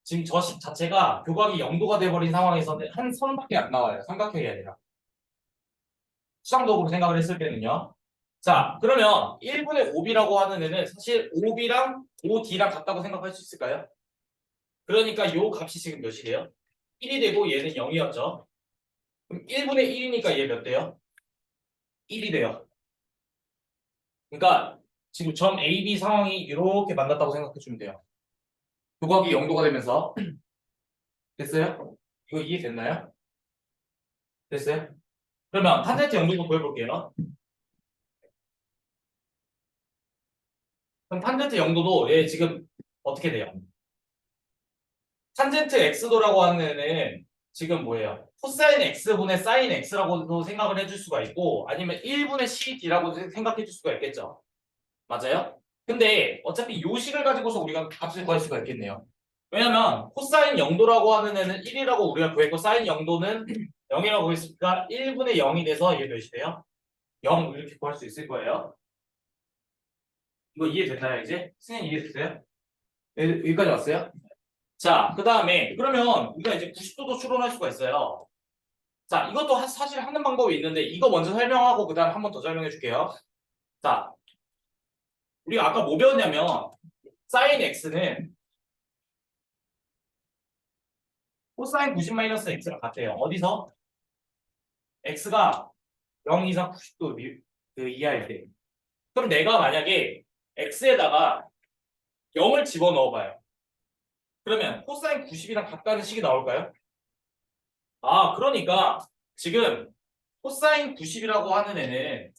지금 저 식 자체가 교각이 0도가 돼버린 상황에서는 한 선밖에 안 나와요. 삼각형이 아니라. 수상독으로 생각을 했을 때는요. 자, 그러면 1분의 5b라고 하는 애는 사실 5b랑 5d랑 같다고 생각할 수 있을까요? 그러니까 요 값이 지금 몇이래요? 1이 되고 얘는 0이었죠. 그럼 1분의 1이니까 얘 몇 돼요? 1이 돼요. 그러니까 지금 점 A, B 상황이 이렇게 만났다고 생각해 주면 돼요. 교각이 0도가 되면서 됐어요? 이거 이해됐나요? 됐어요? 그러면 탄젠트 0도도 구해볼게요. 그럼 탄젠트 0도도 얘 지금 어떻게 돼요? 탄젠트 x도라고 하는 애는 지금 뭐예요? 코사인 x분의 사인 x라고도 생각을 해줄 수가 있고 아니면 1분의 cd라고 생각해 줄 수가 있겠죠. 맞아요? 근데 어차피 요 식을 가지고서 우리가 값을 구할 수가 있겠네요. 왜냐면 코사인 0도라고 하는 애는 1이라고 우리가 구했고 사인 0도는 0이라고 구했으니까 1분의 0이 돼서 얘 몇이 돼요? 0 이렇게 구할 수 있을 거예요. 이거 이해됐나요 이제? 선생님 이해됐어요? 여기까지 왔어요? 자, 그 다음에 그러면 우리가 이제 90도도 추론할 수가 있어요. 자, 이것도 사실 하는 방법이 있는데 이거 먼저 설명하고 그 다음 한 번 더 설명해 줄게요. 자, 우리가 아까 뭐 배웠냐면 사인 x는 코사인 90-x랑 같아요. 어디서? x가 0 이상 90도 그 이하일 때. 그럼 내가 만약에 x에다가 0을 집어넣어 봐요. 그러면 코사인 90이랑 같다는 식이 나올까요? 아, 그러니까 지금 코사인 90이라고 하는 애는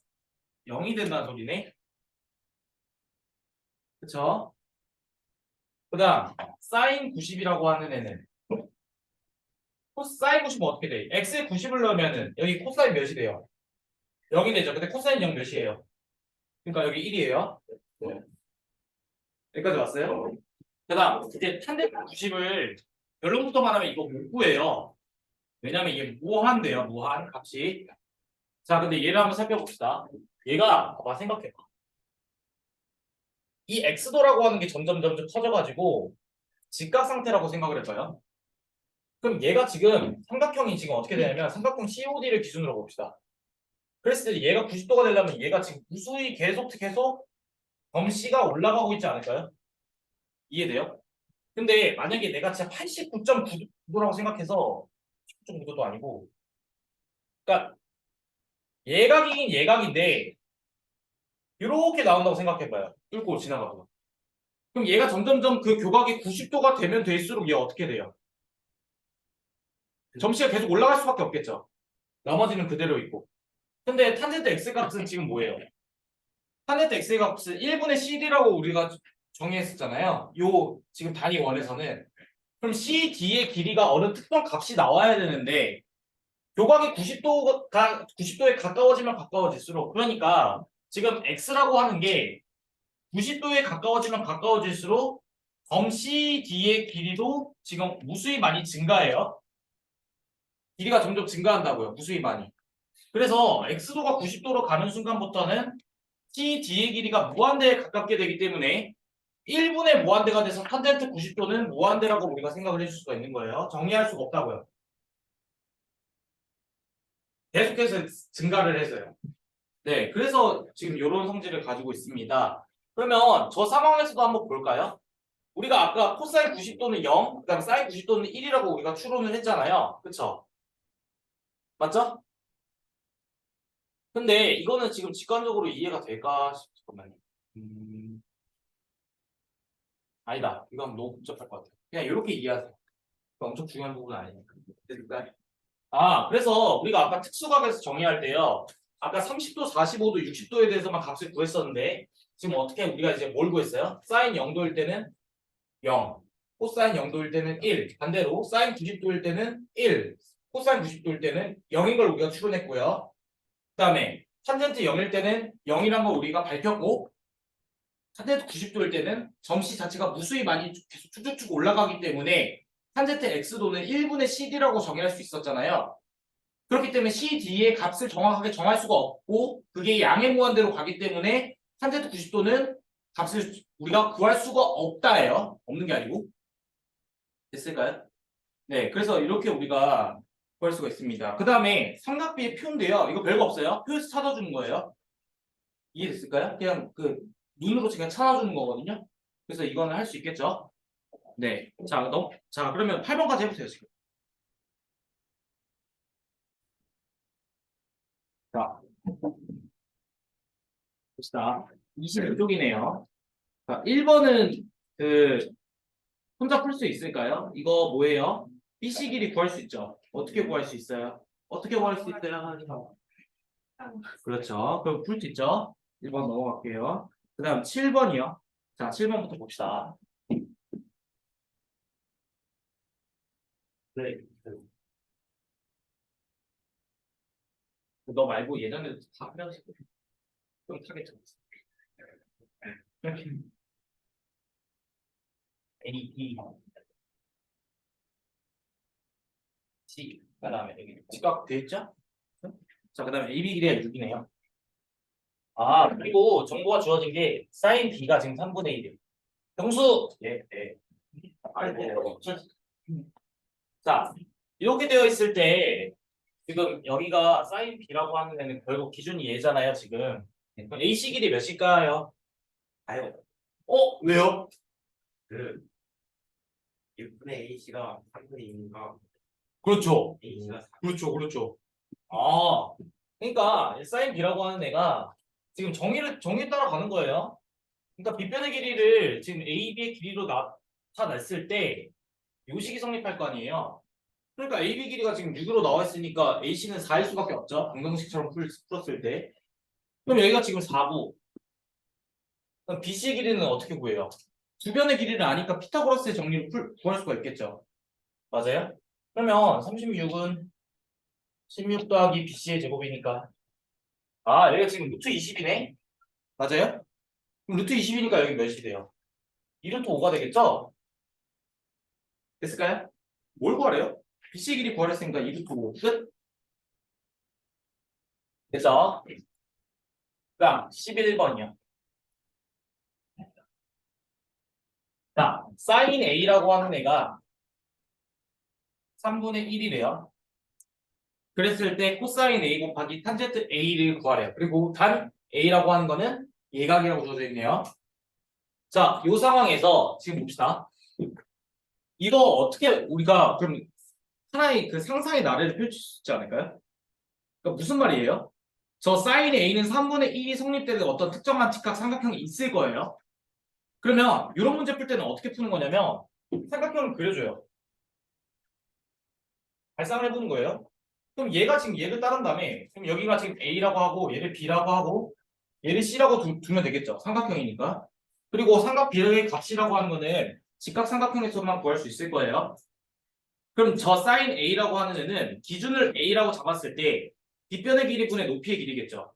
0이 된다는 소리네. 그쵸? 그 다음 사인 90이라고 하는 애는 사인 90은 어떻게 돼? x에 90을 넣으면은 여기 코사인 몇이 돼요? 0이 되죠. 근데 코사인 0 몇이에요? 그러니까 여기 1이에요. 여기까지 왔어요? 그 다음 이제 탄젠트 90을 결론부터 말하면 이거 못 구해요. 왜냐면 이게 무한대요. 무한 값이. 자, 근데 얘를 한번 살펴봅시다. 얘가 봐봐 생각해봐. 이 x도라고 하는 게 점점 커져가지고 직각 상태라고 생각을 해봐요. 그럼 얘가 지금 삼각형이 지금 어떻게 되냐면 삼각형 COD를 기준으로 봅시다. 그랬을 때 얘가 90도가 되려면 얘가 지금 무수히 계속 점 C가 올라가고 있지 않을까요? 이해돼요? 근데 만약에 내가 진짜 89.9도라고 생각해서 19.9도도 아니고 그러니까 예각이긴 예각인데 이렇게 나온다고 생각해봐요. 뚫고 지나가고. 그럼 얘가 점점점 그 교각이 90도가 되면 될수록 얘 어떻게 돼요? 점씨가 계속 올라갈 수밖에 없겠죠. 나머지는 그대로 있고. 근데 탄젠트 x 값은 지금 뭐예요? 탄젠트 x 값은 1분의 CD라고 우리가 정의했었잖아요. 요 지금 단위 원에서는 그럼 CD의 길이가 어느 특정 값이 나와야 되는데 교각이 90도에 가까워지면 가까워질수록 그러니까 지금 x라고 하는 게 90도에 가까워지면 가까워질수록 점 CD의 길이도 지금 무수히 많이 증가해요. 길이가 점점 증가한다고요. 무수히 많이. 그래서 x도가 90도로 가는 순간부터는 CD의 길이가 무한대에 가깝게 되기 때문에 1분의 무한대가 돼서 탄젠트 90도는 무한대라고 우리가 생각을 해줄 수가 있는 거예요. 정리할 수가 없다고요. 계속해서 증가를 해서요. 네, 그래서 지금 이런 성질을 가지고 있습니다. 그러면 저 상황에서도 한번 볼까요? 우리가 아까 코사인 90도는 0, 그다음 사인 90도는 1이라고 우리가 추론을 했잖아요. 그쵸? 맞죠? 근데 이거는 지금 직관적으로 이해가 될까? 잠깐만요. 아니다. 이건 너무 복잡할 것 같아요. 그냥 이렇게 이해하세요. 엄청 중요한 부분은 아니니까. 됐을까요? 아, 그래서 우리가 아까 특수각에서 정의할 때요. 아까 30도, 45도, 60도에 대해서만 값을 구했었는데 지금 어떻게 우리가 이제 뭘 구했어요? 사인 0도일 때는 0, 코사인 0도일 때는 1, 반대로 사인 90도일 때는 1, 코사인 90도일 때는 0인 걸 우리가 추론했고요. 그 다음에 탄젠트 0일 때는 0이란 걸 우리가 밝혔고 탄젠트 90도일 때는 점씨 자체가 무수히 많이 계속 쭉쭉쭉 올라가기 때문에 탄젠트 x도는 1분의 CD라고 정의할 수 있었잖아요. 그렇기 때문에 CD의 값을 정확하게 정할 수가 없고 그게 양의 무한대로 가기 때문에 탄젠트 90도는 값을 우리가 구할 수가 없다예요. 없는 게 아니고. 됐을까요? 네, 그래서 이렇게 우리가 구할 수가 있습니다. 그 다음에 삼각비의 표인데요. 이거 별거 없어요. 표에서 찾아주는 거예요. 이해됐을까요? 그냥 그 눈으로 그냥 찾아주는 거거든요. 그래서 이거는 할 수 있겠죠? 네. 자, 그러면 8번까지 해보세요, 지금. 자, 봅시다. 22쪽이네요. 자, 1번은 그 혼자 풀 수 있을까요? 이거 뭐예요? BC 길이 구할 수 있죠? 어떻게 구할 수 있어요? 어떻게 구할 수 있어요? 그렇죠. 그럼 풀 수 있죠? 1번 넘어갈게요. 그 다음 7번이요. 자, 7번부터 봅시다. 네. 너 말고 예전에도 다 하려고 좀 타겟 쳤어. A, B, C. 그 다음에 여기 지각 돼 있죠? 자, 그 다음에 A, B 길이가 6이네요. 아, 그리고 정보가 주어진 게 사인 B가 지금 3분의 1이에요. 정수! 예, 예. 아이고. 자, 이렇게 되어 있을 때 지금 여기가 사인 B라고 하는 애는 결국 기준이 얘잖아요, 지금. 그럼 AC 길이 몇일까요? 아유. 왜요? 그 6분의 A씨가 3분의 2니까 그렇죠. A씨가 그렇죠. 아, 그러니까 사인 B라고 하는 애가 지금 정의 따라 가는 거예요. 그러니까 빗변의 길이를 지금 A, B의 길이로 나타냈을 때 요식이 성립할 거 아니에요. 그러니까 AB 길이가 지금 6으로 나와 있으니까 AC는 4일 수밖에 없죠. 방정식처럼 풀었을 때. 그럼 여기가 지금 4고 그럼 BC 길이는 어떻게 구해요? 주변의 길이를 아니까 피타고라스의 정리를 구할 수가 있겠죠. 맞아요? 그러면 36은 16 더하기 BC의 제곱이니까 여기가 지금 루트 20이네? 맞아요? 그럼 루트 20이니까 여기 몇이 돼요? 2루트 5가 되겠죠? 됐을까요? 뭘 구하래요? BC 길이 구하랬으니까 2루트 5 끝? 됐죠? 그다음 11번이요. 자, 사인 A라고 하는 애가 3분의 1이래요. 그랬을 때 코사인 A 곱하기 탄젠트 A를 구하래요. 그리고 단 A라고 하는 거는 예각이라고 주어져 있네요. 자, 이 상황에서 지금 봅시다. 이거 어떻게 우리가 그럼 하나의 그 상상의 나래를 펼칠 수 있지 않을까요? 그러니까 무슨 말이에요? 저 사인 A는 3분의 1이 성립되는 어떤 특정한 직각 삼각형이 있을 거예요. 그러면 이런 문제 풀 때는 어떻게 푸는 거냐면 삼각형을 그려줘요. 발상을 해보는 거예요. 그럼 얘가 지금 얘를 따른 다음에 그럼 여기가 지금 A라고 하고 얘를 B라고 하고 얘를 C라고 두면 되겠죠. 삼각형이니까. 그리고 삼각 비례의 값이라고 하는 거는 직각 삼각형에서만 구할 수 있을 거예요. 그럼 저 사인 A라고 하는 애는 기준을 A라고 잡았을 때 뒷변의 길이분의 높이의 길이겠죠.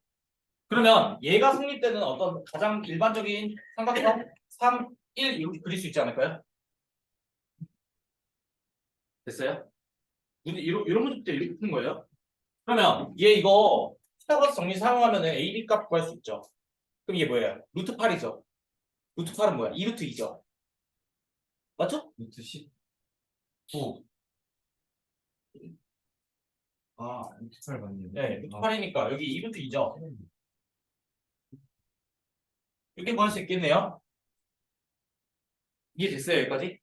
그러면 얘가 성립되는 어떤 가장 일반적인 삼각형 3, 1 이렇게 그릴 수 있지 않을까요? 됐어요? 이런 문제부터 이렇게 푸는 거예요. 그러면 얘 이거 피타고라스 정리 사용하면 AB 값 구할 수 있죠. 그럼 이게 뭐예요? 루트 8이죠. 루트 8은 뭐야? 2루트 2죠. 맞죠? 루트 10. 9. 루트 8 맞네요. 네, 루트 8이니까 여기 2루트 2죠. 이렇게 구할 수 있겠네요. 이해됐어요, 여기까지?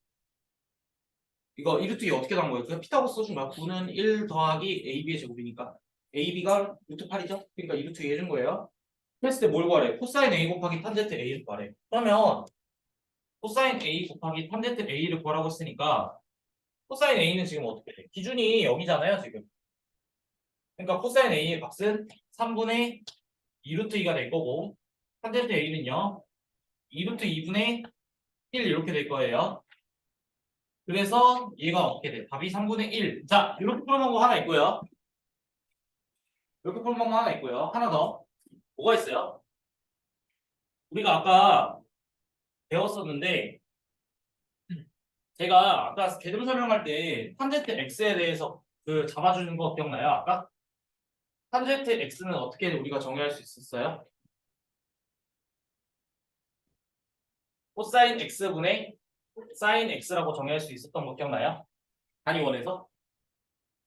이거 2루트 2 어떻게 나온 거예요? 그냥 피타고라스 써준 거야. 9는 1 더하기 AB의 제곱이니까. AB가 루트 8이죠? 그러니까 2루트 2 해준 거예요. 그랬을 때 뭘 구하래? 코사인 A 곱하기 탄젠트 A를 구하래. 그러면 코사인 A 곱하기 탄젠트 A를 구하라고 했으니까 코사인 A는 지금 어떻게 돼? 기준이 여기잖아요, 지금. 그러니까 코사인 A의 값은 3분의 2루트 2가 될 거고 탄젠트 A는요 2루트 2분의 1 이렇게 될 거예요. 그래서 얘가 어떻게 돼? 답이 3분의 1. 자, 이렇게 풀어놓은 거 하나 있고요. 이렇게 풀어놓은 거 하나 있고요. 하나 더. 뭐가 있어요? 우리가 아까 배웠었는데 제가 아까 개념 설명할 때 탄젠트 X에 대해서 그 잡아주는 거 기억나요? 아까? 탄젠트 X는 어떻게 우리가 정의할 수 있었어요? 코사인 X분의 sin x라고 정의할 수 있었던 거 기억나요? 단위원에서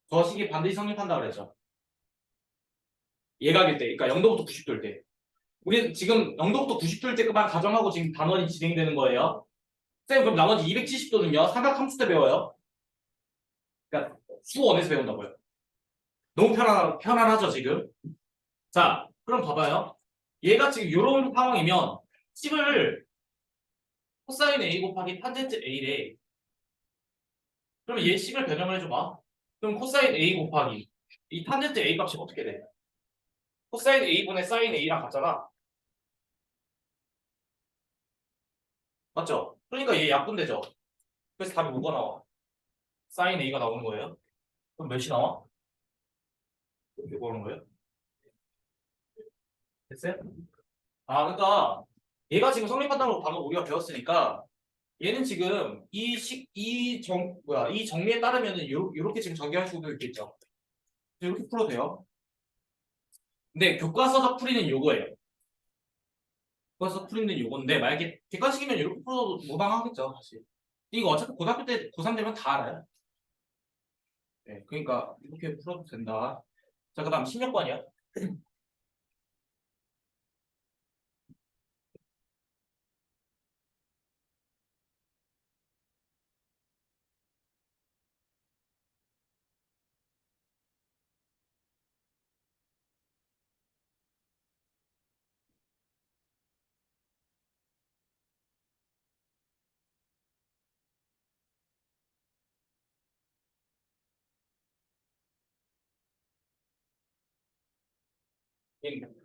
저 식이 반드시 성립한다 그랬죠. 예각일 때, 그러니까 0도부터 90도일 때. 우리 지금 0도부터 90도일 때만 가정하고 지금 단원이 진행되는 거예요. 쌤 그럼 나머지 270도는요? 삼각함수 때 배워요. 그러니까 수원에서 배운다고요. 너무 편안하죠 지금? 자, 그럼 봐봐요. 얘가 지금 이런 상황이면 식을 코사인 A 곱하기 탄젠트 A래. 그럼 얘 식을 변형을 해줘봐. 그럼 코사인 A 곱하기 이 탄젠트 A 값이 어떻게 돼? 코사인 A분의 사인 A랑 같잖아. 맞죠? 그러니까 얘 약분되죠. 그래서 답이 뭐가 나와? 사인 A가 나오는 거예요. 그럼 몇이 나와? 이렇게 보는 거예요. 됐어요? 아, 그러니까 얘가 지금 성립한다는 걸 방금 우리가 배웠으니까 얘는 지금 이 정리에 따르면은 요렇게 지금 전개할 수도 있겠죠. 이렇게 풀어도 돼요. 근데 교과서적 풀이는 요거예요. 교과서 풀이는 요건데 만약에 객관식이면 이렇게 풀어도 무방하겠죠, 사실. 이거 어차피 고등학교 때 고3 되면 다 알아요. 네, 그러니까 이렇게 풀어도 된다. 자, 그다음 16번이야.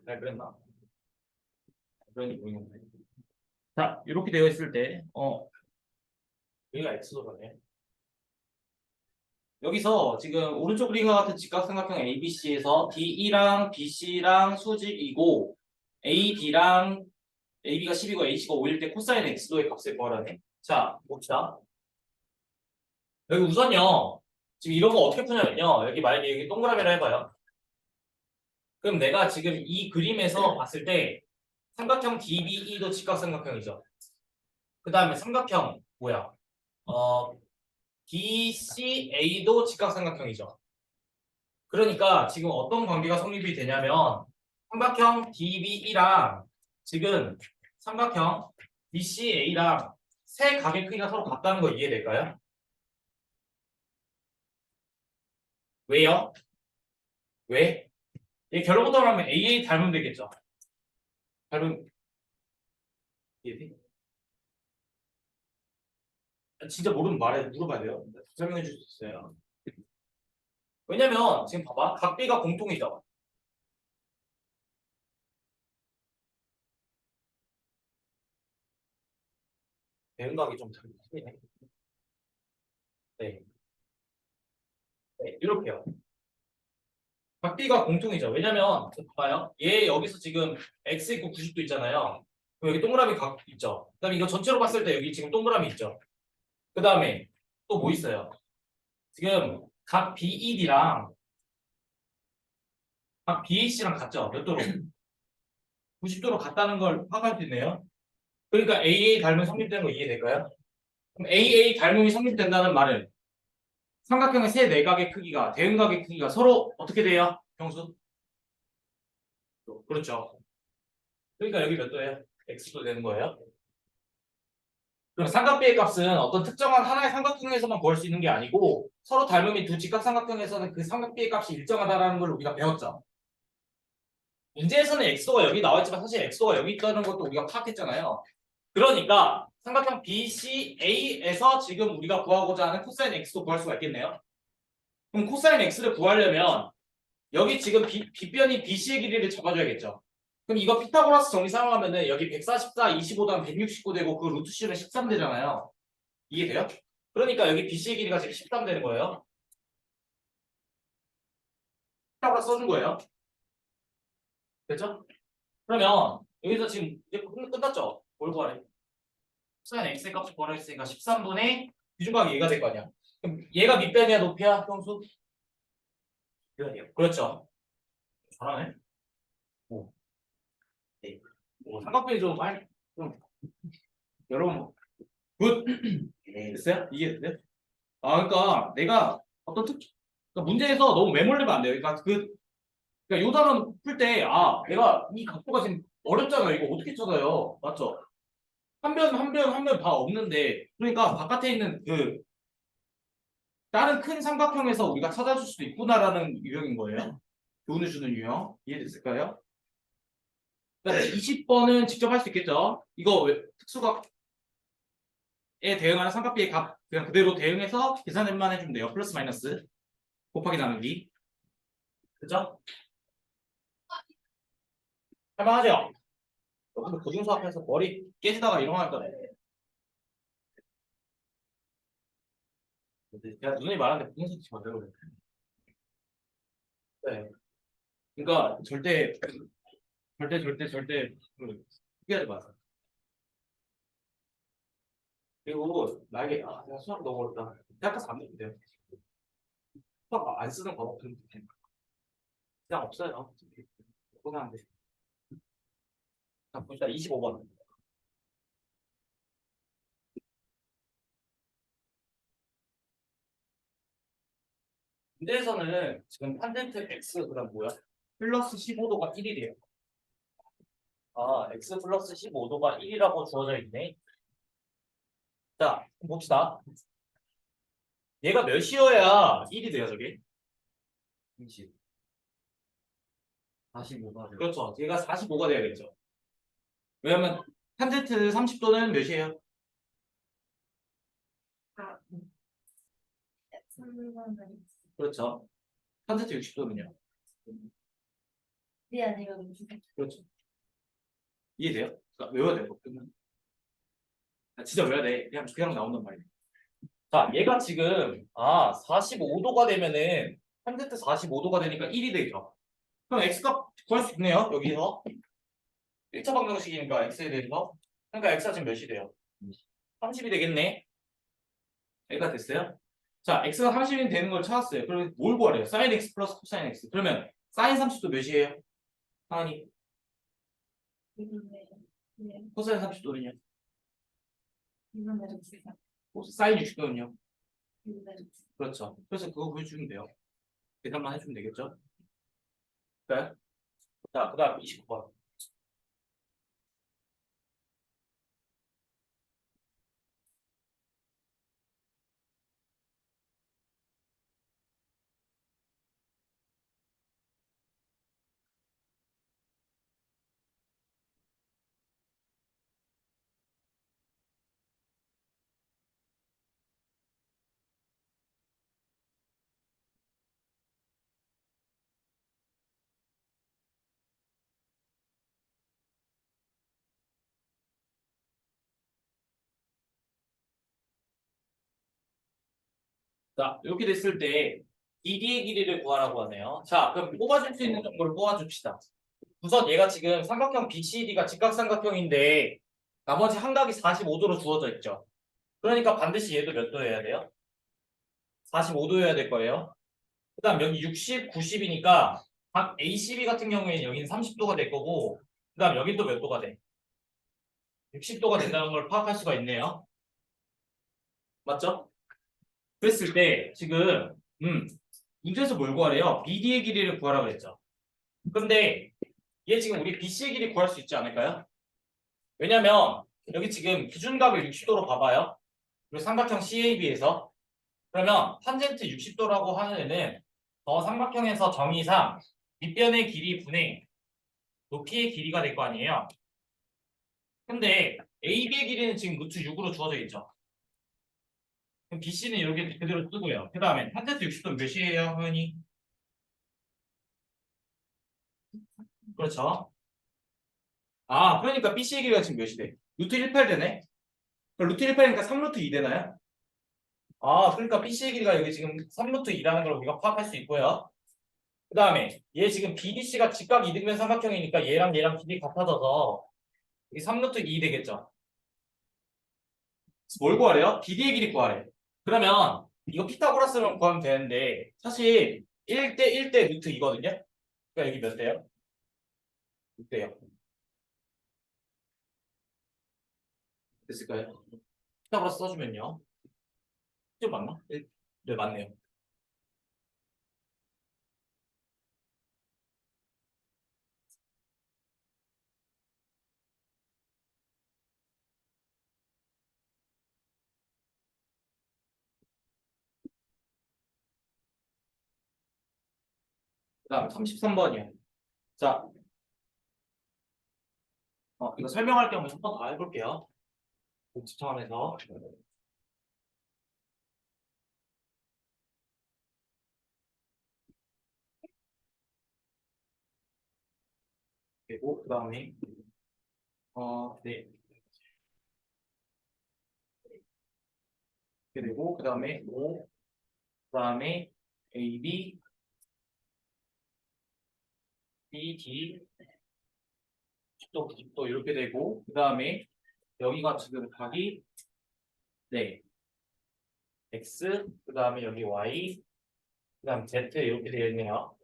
잘 그랬나? 그러니 모르겠네. 자, 이렇게 되어 있을 때, 여기가 X도라네. 여기서 지금 오른쪽 그림과 같은 직각삼각형 ABC에서 DE랑 BC랑 수직이고 AD랑 AB가 10이고 AC가 5일 때 코사인 X도의 값을 구하라네. 자, 봅시다. 여기 우선요. 지금 이런 거 어떻게 푸냐면요. 여기 만약에 여기 동그라미를 해봐요. 그럼 내가 지금 이 그림에서 봤을 때 삼각형 DBE도 직각삼각형이죠. 그 다음에 삼각형 뭐야? DCA도 직각삼각형이죠. 그러니까 지금 어떤 관계가 성립이 되냐면 삼각형 DBE랑 지금 삼각형 DCA랑 세 각의 크기가 서로 같다는 거 이해될까요? 왜요? 왜? 이 결론부터 하면 AA 닮으면 되겠죠. 닮으면 이해돼? 진짜 모르면 물어봐야 돼요. 설명해 줄 수 있어요. 왜냐면 지금 봐봐. 각비가 공통이죠. 대응각이 좀 틀리네. 네. 네. 이렇게요. 각비가 공통이죠. 왜냐면 지금 봐봐요. 얘 여기서 지금 x 있고 90도 있잖아요. 그럼 여기 동그라미 각 있죠. 그다음에 이거 전체로 봤을 때 여기 지금 동그라미 있죠. 그다음에 또 뭐 있어요? 지금 각 BED랑 각 BAC랑 같죠? 몇 도로? 90도로 같다는 걸 파악할 수 있네요. 그러니까 AA 닮은 성립되는 거 이해될까요? 그럼 AA 닮음이 성립된다는 말은 삼각형의 세 내각의 크기가 대응각의 크기가 서로 어떻게 돼요? 평수? 그렇죠. 그러니까 여기 몇 도예요? X도 되는 거예요. 그럼 삼각비의 값은 어떤 특정한 하나의 삼각형에서만 구할 수 있는 게 아니고 서로 닮음이 두 직각삼각형에서는 그 삼각비의 값이 일정하다라는 걸 우리가 배웠죠. 문제에서는 X도가 여기 나와 있지만 사실 X도가 여기 있다는 것도 우리가 파악했잖아요. 그러니까 삼각형 BCA에서 지금 우리가 구하고자 하는 코사인 X도 구할 수가 있겠네요. 그럼 코사인 X를 구하려면 여기 지금 빗변이 BC의 길이를 잡아줘야겠죠. 그럼 이거 피타고라스 정리 사용하면은 여기 144, 25 더하면 169 되고 그 루트 C는 13 되잖아요. 이해돼요? 그러니까 여기 BC의 길이가 지금 13 되는 거예요. 피타고라스 써준 거예요. 됐죠? 그러면 여기서 지금 이제 끝났죠? 뭘 구하래? 코사인 X의 값을 구하라 했으니까 13분의 기준각이 얘가 될 거 아니야. 그럼 얘가 밑변이야 높이야 평수? 밑변이요. 그렇죠. 잘하네. 오. 네. 삼각형이 좀 여러분 굿. 됐어요? 이게 됐어요? 아, 그러니까 내가 어떤 그러니까 문제에서 너무 매몰되면 안 돼요. 그러니까 요 단원 풀 때, 내가 이 각도가 지금 어렵잖아요. 이거 어떻게 찾아요? 맞죠? 한 변 다 없는데, 그러니까 바깥에 있는 다른 큰 삼각형에서 우리가 찾아줄 수도 있구나라는 유형인 거예요. 교훈을 주는 유형. 이해됐을까요? 그러니까 20번은 직접 할 수 있겠죠? 이거 특수각에 대응하는 삼각비의 값, 그냥 그대로 대응해서 계산만 해주면 돼요. 플러스 마이너스, 곱하기 나누기. 그죠? 할만하죠? 근데 고중수 앞에서 머리 깨지다가 일어날 거네. 제가 누누이 말하는데 고중수 치면 되거요 네. 그러니까 절대 포기하지 마세요. 그리고 나에게 내가 수학 너무 어렵다. 대학가서 안 되면 돼요. 수학 안 쓰는 거 그냥 없어요. 고생한데. 자, 봅시다. 25번. 문제에서는 지금 탄젠트 x 그다음 뭐야? 플러스 15도가 1이래요. x 플러스 15도가 1이라고 주어져 있네. 자, 봅시다. 얘가 몇이어야 1이 돼요, 저게? 20. 45가 돼요. 그렇죠. 얘가 45가 돼야겠죠. 왜냐면 탄젠트 30도는 몇이에요? 그렇죠. 탄젠트 60도는요? 네, 아니요. 그렇죠. 이해돼요? 그러니까 외워야 돼요. 끝은. 진짜 외워야 돼. 그냥 나온단 말이에요. 자, 얘가 지금 45도가 되면은 탄젠트 45도가 되니까 1이 되죠. 그럼 x값 구할 수 있네요. 여기서 1차 방정식이니까 x에 대해서. 그러니까 x가 지금 몇이 돼요? 30이 되겠네. 얘가 됐어요? 자, x가 30이 되는 걸 찾았어요. 그러면 뭘 구하래요? sin x 플러스 코사인 x. 그러면 sin 30도 몇이에요? 하나니 네, 코사인 30도는요? 이건 내려주세요. sin 60도는요? 이건 내려주세요. 그렇죠. 그래서 그거 보여주면 돼요. 계산만 해주면 되겠죠? 네. 자, 그 다음 29번. 자, 이렇게 됐을 때 BD의 길이를 구하라고 하네요. 자, 그럼 뽑아줄 수 있는 정보를 뽑아줍시다. 우선 얘가 지금 삼각형 BCD가 직각삼각형인데 나머지 한각이 45도로 주어져 있죠. 그러니까 반드시 얘도 몇 도여야 돼요? 45도여야 될 거예요. 그 다음 여기 60, 90이니까 각 ACB 같은 경우에는 여기는 30도가 될 거고 그 다음 여긴 또 몇 도가 돼? 60도가 된다는 걸 파악할 수가 있네요. 맞죠? 그랬을 때 지금 문제에서 뭘 구하래요? BD의 길이를 구하라고 했죠. 근데 얘 지금 우리 BC의 길이 구할 수 있지 않을까요? 왜냐면 여기 지금 기준각을 60도로 봐봐요. 그리고 삼각형 CAB에서 그러면 탄젠트 60도라고 하는 애는 저 삼각형에서 정의상 밑변의 길이 분의 높이의 길이가 될 거 아니에요. 근데 AB의 길이는 지금 루트 6으로 주어져 있죠. 그럼 BC는 이렇게 그대로 쓰고요. 그 다음에 탄젠트 60도는 몇이에요, 허연이? 그렇죠. 그러니까 BC의 길이가 지금 몇이 돼? 루트 18 되네? 그럼 루트 18이니까 3루트 2 되나요? 그러니까 BC의 길이가 여기 지금 3루트 2라는 걸 우리가 파악할 수 있고요. 그 다음에 얘 지금 BDC가 직각 이등변 삼각형이니까 얘랑 길이 같아져서 이 3루트 2 되겠죠. 뭘 구하래요? BD의 길이 구하래. 그러면 이거 피타고라스를 구하면 되는데 사실 1대 1대 루트 2거든요. 그러니까 여기 몇 대요? 6대요. 됐을까요? 피타고라스 써주면요. 좀 맞나? 네, 맞네요. 그 다음 33번이요. 자, 이거 설명할 경우에 한 번 더 해볼게요. 복습 차원에서. 그리고 그 다음에 네. 그리고 그 다음에 O, 그 다음에 A, B, B, D, 또 이렇게 되고 그 다음에 여기가 지금 각이 네 X, 그 다음에 여기 Y, 그 다음 Z 이렇게 되어 있네요.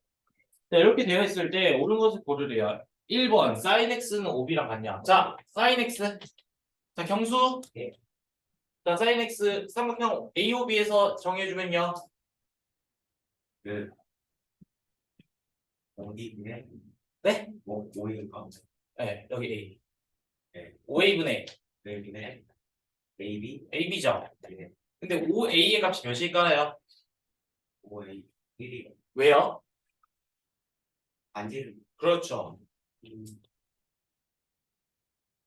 자, 이렇게 되어 있을 때 옳은 것을 고르래요. 1번 sin X는 5B랑 같냐? 자, sin X. 자, 경수. 예. 자, sin X 삼각형 AOB에서 정해주면요. 그 어디에 네? 뭐 모인가 네, 여기 A. 네. 5A분의 내일이네 AB AB죠. 네. 근데 5A의 값이 몇일까요? 5A 1이 왜요? 반지를 그렇죠.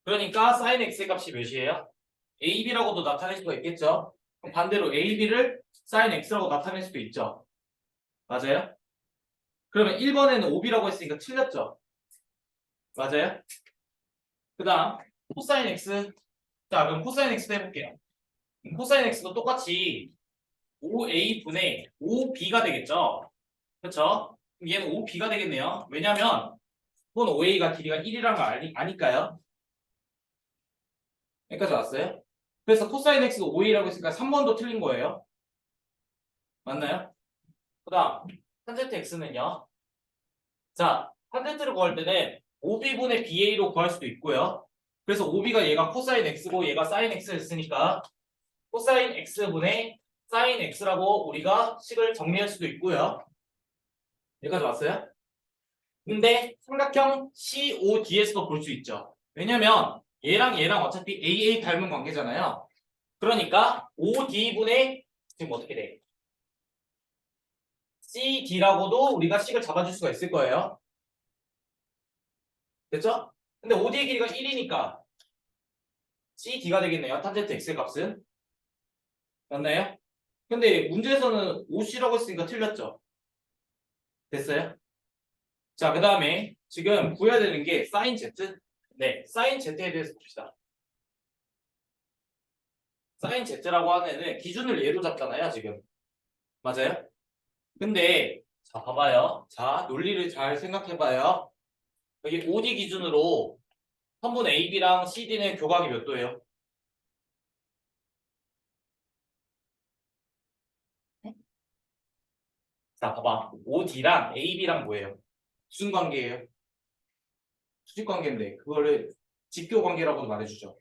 그러니까 sin X의 값이 몇이에요? AB라고도 나타낼 수가 있겠죠. 그럼 반대로 AB를 sin X라고 나타낼 수도 있죠. 맞아요? 그러면 1번에는 5B라고 했으니까 틀렸죠. 맞아요? 그 다음 코사인 X. 자, 그럼 코사인 X도 해볼게요. 코사인 X도 똑같이 5A분의 5B가 되겠죠. 그렇죠? 그럼 얘는 5B가 되겠네요. 왜냐면 이건 5A가 길이가 1이란 거 아니까요. 여기까지 왔어요? 그래서 코사인 X가 5A라고 했으니까 3번도 틀린 거예요. 맞나요? 그 다음 탄젠트 X는요. 자, 탄젠트를 구할 때는 5B분의 BA로 구할 수도 있고요. 그래서 5B가 얘가 코사인 X고 얘가 사인 X였으니까 코사인 X분의 사인 X라고 우리가 식을 정리할 수도 있고요. 여기까지 왔어요? 근데 삼각형 COD에서도 볼 수 있죠. 왜냐면 얘랑 어차피 AA 닮은 관계잖아요. 그러니까 OD분의 지금 어떻게 돼? CD라고도 우리가 식을 잡아줄 수가 있을 거예요. 됐죠? 근데 OD의 길이가 1이니까 CD가 되겠네요. 탄젠트 X의 값은. 맞나요? 근데 문제에서는 OC라고 했으니까 틀렸죠. 됐어요? 자, 그 다음에 지금 구해야 되는 게 사인 Z. 네, 사인 Z에 대해서 봅시다. 사인 Z라고 하는 애는 기준을 얘로 잡잖아요, 지금. 맞아요? 근데 자, 봐봐요. 자, 논리를 잘 생각해봐요. 여기 OD 기준으로 선분 AB랑 CD는 교각이 몇 도예요? 자, 봐봐. OD랑 AB랑 뭐예요? 무슨 관계예요? 수직 관계인데 그거를 직교 관계라고도 말해주죠.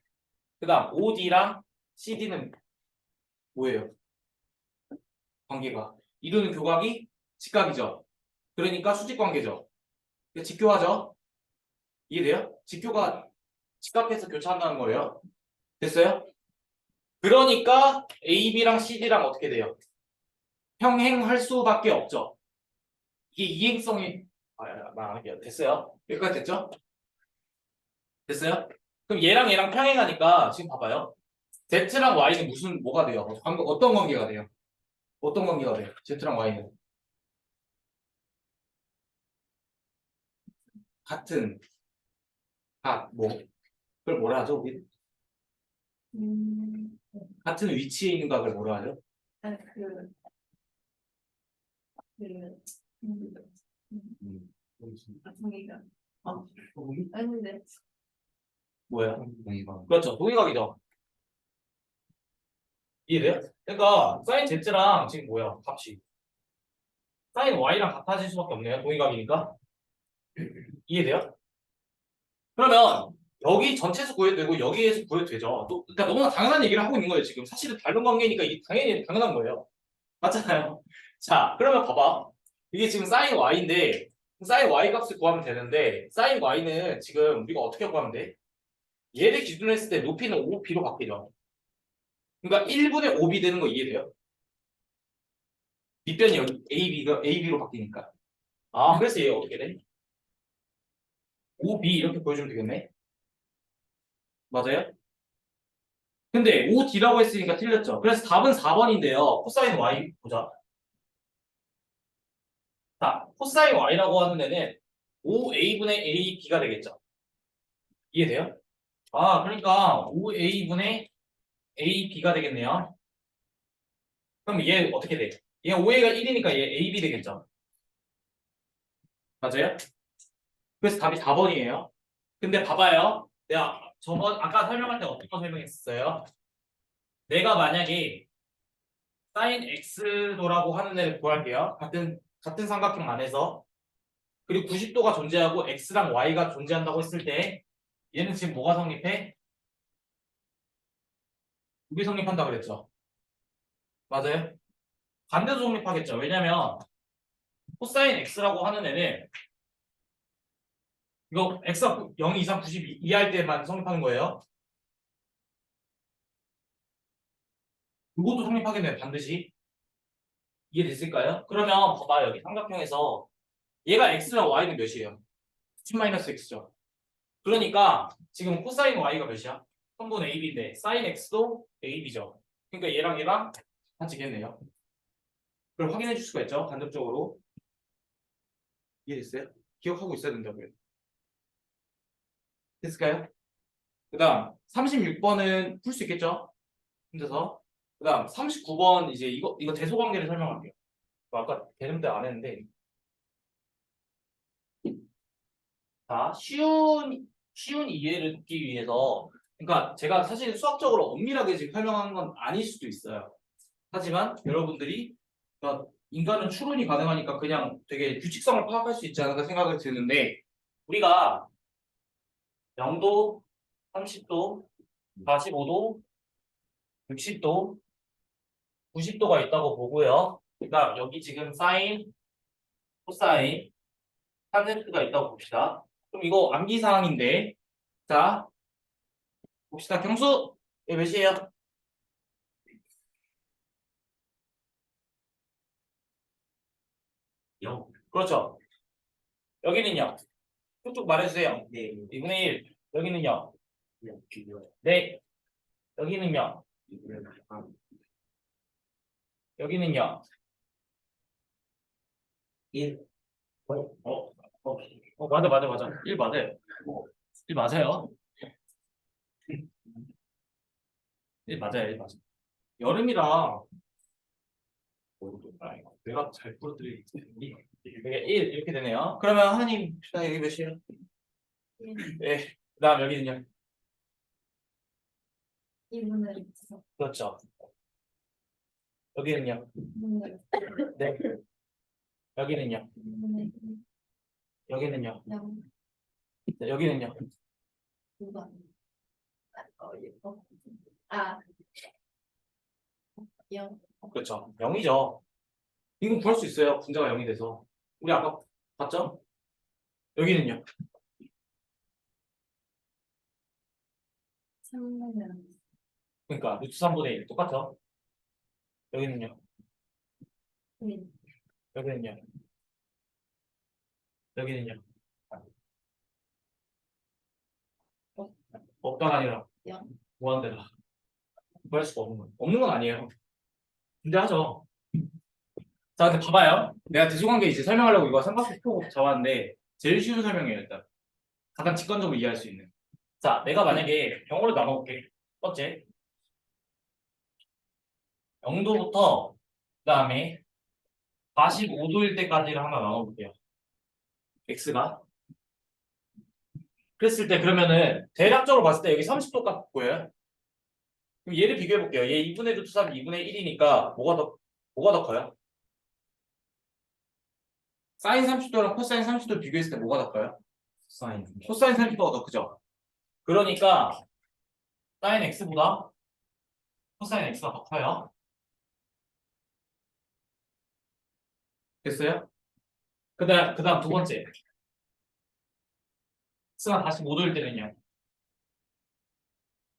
그 다음 OD랑 CD는 뭐예요? 관계가 이루는 교각이 직각이죠. 그러니까 수직 관계죠. 그러니까 직교하죠. 이해돼요? 직교가 직각해서 교차한다는 거예요. 됐어요? 그러니까 AB랑 CD랑 어떻게 돼요? 평행할 수밖에 없죠. 이게 이행성이 말할게요. 됐어요? 여기까지 됐죠? 됐어요? 그럼 얘랑 평행하니까 지금 봐봐요. Z랑 Y는 뭐가 돼요? 어떤 관계가 돼요? 어떤 관계가 돼요? Z랑 Y는 같은 뭐 그걸 뭐라 하죠? 우리 음, 같은 위치에 있는 각을 뭐라 하죠? 아, 그, 음, 동의가. 아닌데. 뭐야? 동의가 그렇죠. 동의각이죠. 이해돼요? 그러니까 사인 Z랑 지금 뭐야? 값이 사인 Y랑 같아질 수밖에 없네요. 동의각이니까. 이해돼요? 그러면 여기 전체에서 구해도 되고 여기에서 구해도 되죠. 또, 그러니까 너무나 당연한 얘기를 하고 있는 거예요. 지금 사실은 다른 관계니까 이게 당연히 당연한 거예요. 맞잖아요. 자, 그러면 봐봐. 이게 지금 sin y인데 sin y 값을 구하면 되는데 sin y는 지금 우리가 어떻게 구하면 돼? 얘를 기준으로 했을 때 높이는 5b로 바뀌죠. 그러니까 1분의 5b 되는 거 이해돼요? 뒷변이 여기 ab로 바뀌니까. 아, 그래서 얘 어떻게 돼? 5b 이렇게 보여주면 되겠네. 맞아요? 근데 5d라고 했으니까 틀렸죠. 그래서 답은 4번인데요. 코사인 y 보자. 자, 코사인 y라고 하는 애는 5a분의 ab가 되겠죠. 이해돼요? 아, 그러니까 5a분의 ab가 되겠네요. 그럼 얘 어떻게 돼? 얘 5a가 1이니까 얘 ab 되겠죠. 맞아요? 그래서 답이 4번이에요. 근데 봐봐요. 내가 저번 아까 설명할 때 어떤 거 설명했었어요? 내가 만약에 sin x도라고 하는 애를 구할게요. 같은 삼각형 안에서 그리고 90도가 존재하고 x랑 y가 존재한다고 했을 때 얘는 지금 뭐가 성립해? 두개 성립한다 그랬죠. 맞아요? 반대도 성립하겠죠. 왜냐면 코사인 x라고 하는 애는 이거 x가 0 이상 90 이하일 때만 성립하는 거예요. 이것도 성립하겠네요. 반드시. 이해됐을까요? 그러면 봐봐 여기 삼각형에서 얘가 x랑 y는 몇이에요? 10-x죠. 그러니까 지금 코사인 y가 몇이야? 3분의 ab인데 sin x도 ab죠. 그러니까 얘랑 같이겠네요. 그걸 확인해 줄 수가 있죠. 간접적으로. 이해됐어요? 기억하고 있어야 된다고요. 됐을까요? 그 다음 36번은 풀 수 있겠죠? 혼자서. 그 다음 39번 이제 이거 대소관계를 설명할게요. 아까 대름 때 안 했는데 자 쉬운 이해를 돕기 위해서 그러니까 제가 사실 수학적으로 엄밀하게 지금 설명하는 건 아닐 수도 있어요. 하지만 여러분들이 그러니까 인간은 추론이 가능하니까 그냥 되게 규칙성을 파악할 수 있지 않을까 생각이 드는데 우리가 0도, 30도, 45도, 60도, 90도가 있다고 보고요. 그러니까 여기 지금 사인, 코사인, 탄젠트가 있다고 봅시다. 그럼 이거 암기사항인데 자 봅시다. 경수 얘 몇이에요? 0. 그렇죠. 여기는요. 쭉쭉 말해주세요. 네. 2분의 1. 여기는요. 비교. 네. 여기는요. 아, 여기는요. 1. 맞아. 1 맞아요. 1 맞아요. 1 맞아요. 1 맞아요. 여름이라 내가 잘 풀어드리기 이게 1 이렇게 되네요. 그러면 하나님 봅시다. 여기 몇이에요? 네. 그 다음 여기는요. 2분의 그렇죠. 여기는요. 네. 여기는요. 여기는요. 0, 네, 여기는요. 2번. 아, 0. 그렇죠. 0이죠. 이건 구할 수 있어요. 분자가 0이 돼서. 우리 아까 봤죠? 여기는요. 3면 그러니까 루트 3분의 1 똑같죠? 여기는요. 1. 여기는요. 여기는요. 없다가 아니라 0. 무한대다. 구할 수가 없는 거예요. 없는 건 아니에요. 존재하죠. 자, 근데 봐봐요. 내가 대수관계 이제 설명하려고 이거 삼각표 잡았는데 제일 쉬운 설명이에요, 일단. 가장 직관적으로 이해할 수 있는. 자, 내가 만약에 영어로 나눠볼게. 첫 번째. 0도부터 그다음에 45도일 때까지를 하나 나눠볼게요. x가. 그랬을 때 그러면은 대략적으로 봤을 때 여기 30도 값 보여요? 그럼 얘를 비교해 볼게요. 얘 2분의 루트 3, 2분의 1이니까 뭐가 더 커요? 사인 30도랑 코사인 30도 비교했을 때 뭐가 더 커요? 사인. 코사인 30도가 더 크죠? 그러니까 사인 x보다 코사인 x가 더 커요. 됐어요? 그다음 두 번째. x가 45도일 때는요.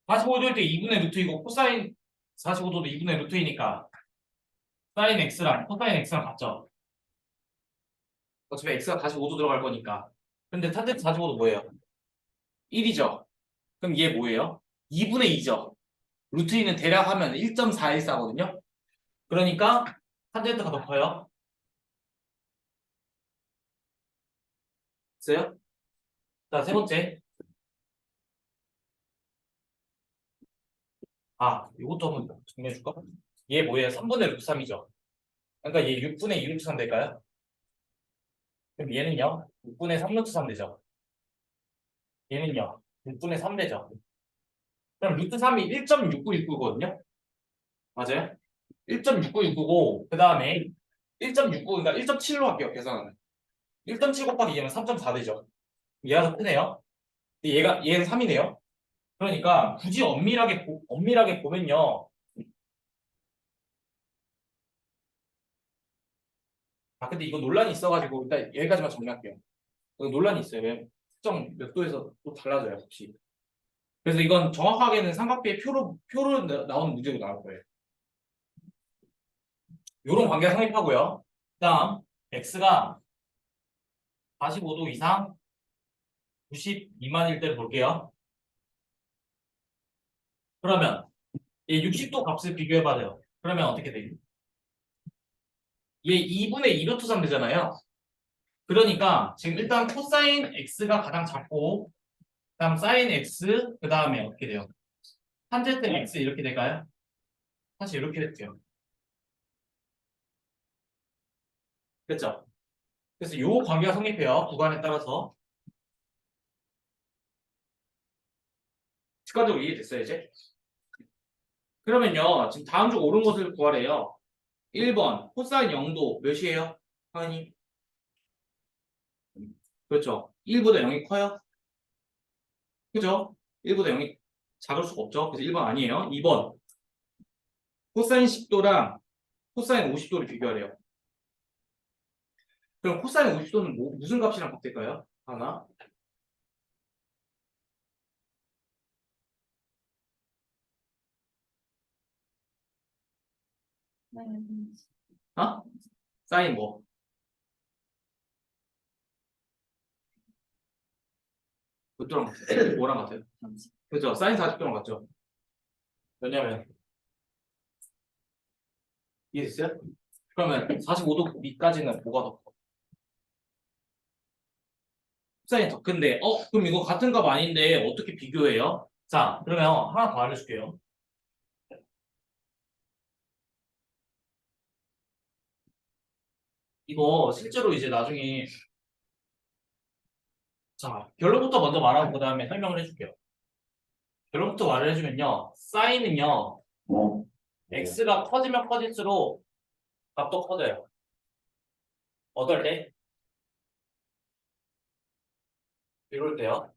45도일 때 2분의 루트이고 코사인 45도도 2분의 루트이니까 사인 x랑 코사인 x랑 같죠? 어차피 x가 45도 들어갈 거니까. 근데 탄젠트 45도 뭐예요? 1이죠. 그럼 얘 뭐예요? 2분의 2죠. 루트 2는 대략 하면 1.414거든요. 그러니까 탄젠트가 더 커요. 됐어요? 자, 세 번째. 이것도 한번 정리해줄까? 얘 뭐예요? 3분의 루트 3이죠. 그러니까 얘 6분의 2 루트 3 될까요? 그럼 얘는요? 6분의 3 루트 3 되죠. 얘는요? 6분의 3 되죠. 그럼 루트 3이 1.6969거든요. 맞아요? 1.6969고 그 다음에 1.69 그러니까 1.7로 할게요. 계산은. 1.7 곱하기 얘는 3.4 되죠. 얘가 더 크네요. 근데 얘는 3이네요. 그러니까 굳이 엄밀하게 보면요. 근데 이거 논란이 있어가지고 일단 여기까지만 정리할게요. 이거 논란이 있어요. 왜? 특정 몇 도에서 또 달라져요, 혹시. 그래서 이건 정확하게는 삼각비의 표로 나오는 문제로 나올 거예요. 요런 관계가 성립하고요. 그다음 x가 45도 이상 90 미만일 때를 볼게요. 그러면 얘 60도 값을 비교해봐요. 그러면 어떻게 돼요? 얘 2분의 2 루트 3 되잖아요. 그러니까 지금 일단 코사인 x가 가장 작고 그다음 사인 x 그다음에 어떻게 돼요? 탄젠트 x 이렇게 될까요? 사실 이렇게 됐죠. 됐죠? 그래서 요 관계가 성립해요. 구간에 따라서. 직관적으로 이해됐어요, 이제? 그러면요. 지금 다음 중 옳은 것을 구하래요. 1번 코사인 0도 몇이에요? 하은이? 그렇죠. 1보다 0이 커요? 그죠? 1보다 0이 작을 수가 없죠. 그래서 1번 아니에요. 2번 코사인 10도랑 코사인 50도를 비교하래요. 그럼 코사인 50도는 무슨 값이랑 같을까요? 하나. 어? 사인 뭐? 그쪽랑 같아요. 뭐랑 같아요? 그죠? 사인 40도랑 같죠? 왜냐면 이해됐어요? 그러면 45도 밑까지는 뭐가 더 커? 사인이 더 큰데 그럼 이거 같은 값 아닌데 어떻게 비교해요? 자 그러면 하나 더 알려줄게요. 이거 실제로 이제 나중에 자 결론부터 먼저 말하고 그 다음에 설명을 해줄게요. 결론부터 말을 해주면요 사인은요 x가 커지면 커질수록 값도 커져요. 어떨 때? 이럴 때요.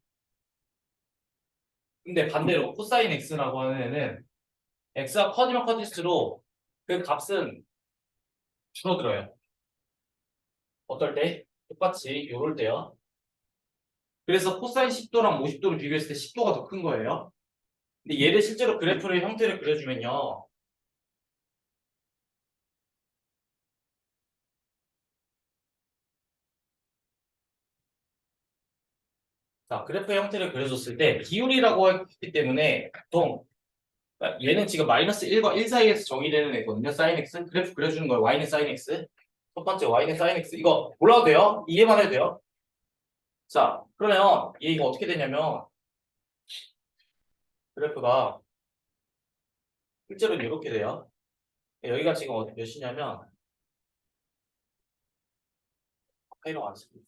근데 반대로 코사인 x라고 하는 애는 x가 커지면 커질수록 그 값은 줄어들어요. 어떨 때? 똑같이 이럴 때요. 그래서 코사인 10도랑 50도를 비교했을 때 10도가 더 큰 거예요. 근데 얘를 실제로 그래프의 형태를 그려주면요. 자, 그래프의 형태를 그려줬을 때 기울이라고 했기 때문에 보통 그러니까 얘는 지금 마이너스 1과 1 사이에서 정의되는 애거든요. 사인 x 그래프 그려주는 거예요. y는 사인 x 첫 번째 y는 사인 x 이거 몰라도 돼요. 이해만 해도 돼요. 자, 그러면 얘 이거 어떻게 되냐면 그래프가 실제로는 이렇게 돼요. 여기가 지금 몇이냐면 파이로 안 쓰고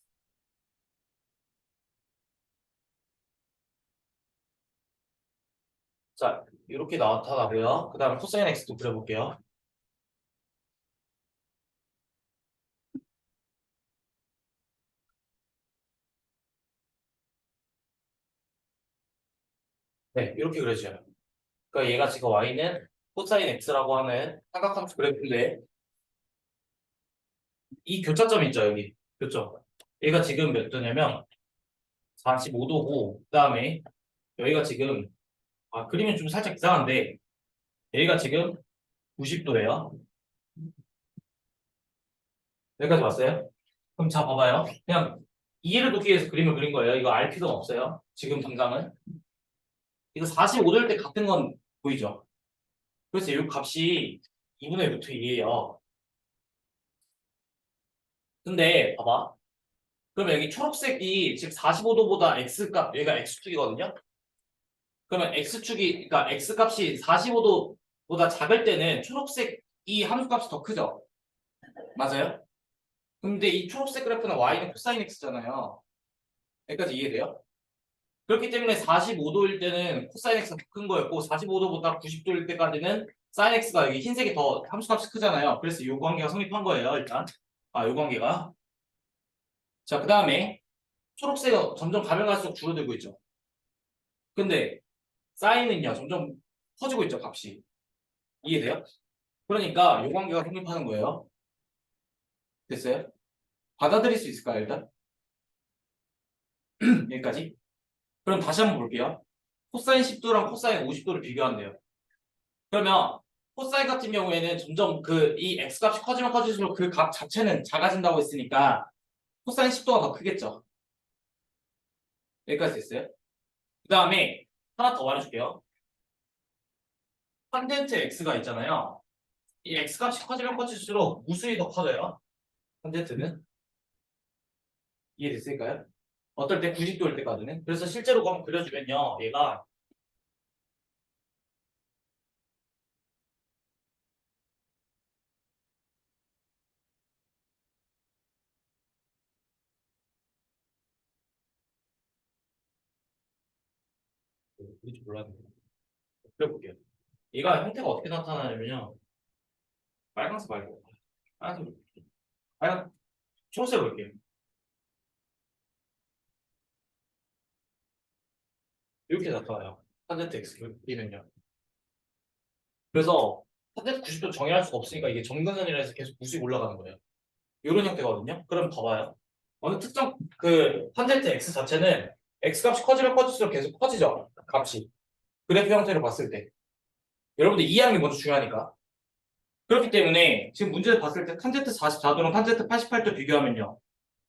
자, 이렇게 나타나고요. 그 다음에 코사인 x도 그려볼게요. 네, 이렇게 그려져요. 그러니까 얘가 지금 y는 코사인 x라고 하는 삼각함수 그래프인데 이 교차점이 있죠, 여기. 교점. 얘가 지금 몇 도냐면 45도고 그다음에 여기가 지금 그림이 좀 살짝 이상한데 여기가 지금 90도예요. 여기까지 왔어요? 그럼 자 봐봐요. 그냥 이해를 돕기 위해서 그림을 그린 거예요. 이거 알 필요는 없어요. 지금 당장은. 이거 45도일 때 같은 건 보이죠? 그래서 이 값이 2분의 루트 2예요. 근데 봐봐. 그럼 여기 초록색이 지금 45도보다 x값, 여기가 x축이거든요. 그러면 x축이, 그러니까 x값이 45도보다 작을 때는 초록색이 함수값이 더 크죠? 맞아요? 근데 이 초록색 그래프는 y는 코사인 x잖아요. 여기까지 이해돼요? 그렇기 때문에 45도일 때는 코사인 x가 더 큰 거였고 45도보다 90도일 때까지는 사인 x가 여기 흰색이 더 함수값이 크잖아요. 그래서 이 관계가 성립한 거예요, 일단. 이 관계가. 자, 그 다음에 초록색은 점점 가면 갈수록 줄어들고 있죠. 근데 사인은요, 점점 커지고 있죠, 값이. 이해돼요? 그러니까 이 관계가 성립하는 거예요. 됐어요? 받아들일 수 있을까요, 일단? 여기까지. 그럼 다시 한번 볼게요. 코사인 10도랑 코사인 50도를 비교한대요. 그러면 코사인 같은 경우에는 점점 이 x값이 커지면 커질수록 그 값 자체는 작아진다고 했으니까 코사인 10도가 더 크겠죠. 여기까지 됐어요? 그 다음에 하나 더 말해줄게요. 탄젠트 x가 있잖아요. 이 x값이 커지면 커질수록 무수히 더 커져요. 탄젠트는. 이해됐을까요? 어떨 때 90도일 때까지는. 그래서 실제로 한번 그려주면요. 얘가 그릴지 몰랐는데. 그려볼게요. 얘가 형태가 어떻게 나타나냐면요. 빨간색 말고 빨간색 빨간 초록색 볼게요. 이렇게 나타나요. 탄젠트 x 그리면요. 그래서 탄젠트 90도 정의할 수가 없으니까 이게 정근선이라 해서 계속 무수히 올라가는 거예요. 이런 형태거든요. 그럼 봐봐요. 어느 특정 탄젠트 x 자체는 x 값이 커지면 커질수록 계속 커지죠. 값이. 그래프 형태로 봤을 때. 여러분들 이해하는 게 먼저 중요하니까. 그렇기 때문에 지금 문제를 봤을 때 탄젠트 44도랑 탄젠트 88도 비교하면요.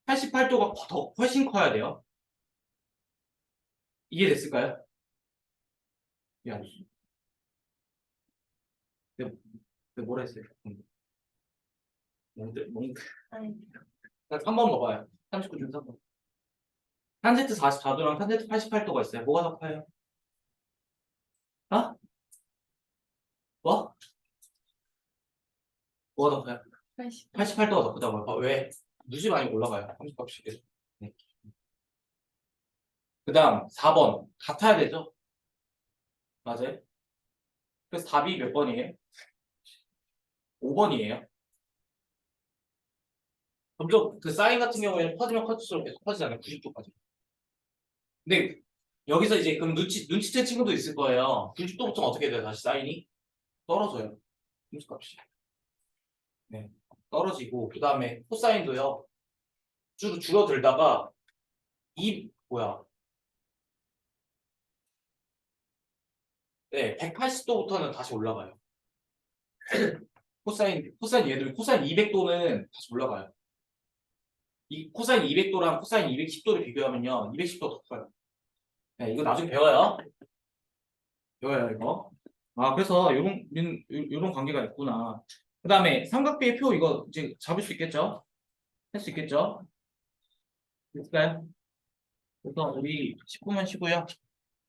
88도가 더 훨씬 커야 돼요. 이해됐을까요? 야, 내가 뭐라 했어요? 뭔데? 아니, 3번 봐봐요. 39 중 3번. 탄젠트 44도랑 탄젠트 88도가 있어요. 뭐가 더 커요? 어? 뭐? 뭐가 더 커요? 80. 88도가 더 크다고요. 왜? 무지 많이 올라가요. 30값이 계속. 네. 그 다음 4번. 같아야 되죠? 맞아요? 그래서 답이 몇 번이에요? 5번이에요. 점점 사인 같은 경우에는 커지면 커질수록 계속 커지잖아요. 90도까지. 근데 여기서 이제 그럼 눈치챈 친구도 있을 거예요. 90도부터 어떻게 돼요? 다시 사인이 떨어져요. 함수값이. 네. 떨어지고 그 다음에 코사인도요. 줄어들다가 네, 180도부터는 다시 올라가요. 코사인 얘들 코사인 200도는 다시 올라가요. 이 코사인 200도랑 코사인 210도를 비교하면요. 210도 더 커요. 네, 이거 나중에 배워요. 배워요, 이거. 그래서 요런 관계가 있구나. 그 다음에 삼각비의 표 이거 이제 잡을 수 있겠죠? 할 수 있겠죠? 됐을까요? 그래서 우리 19면 쉬고요.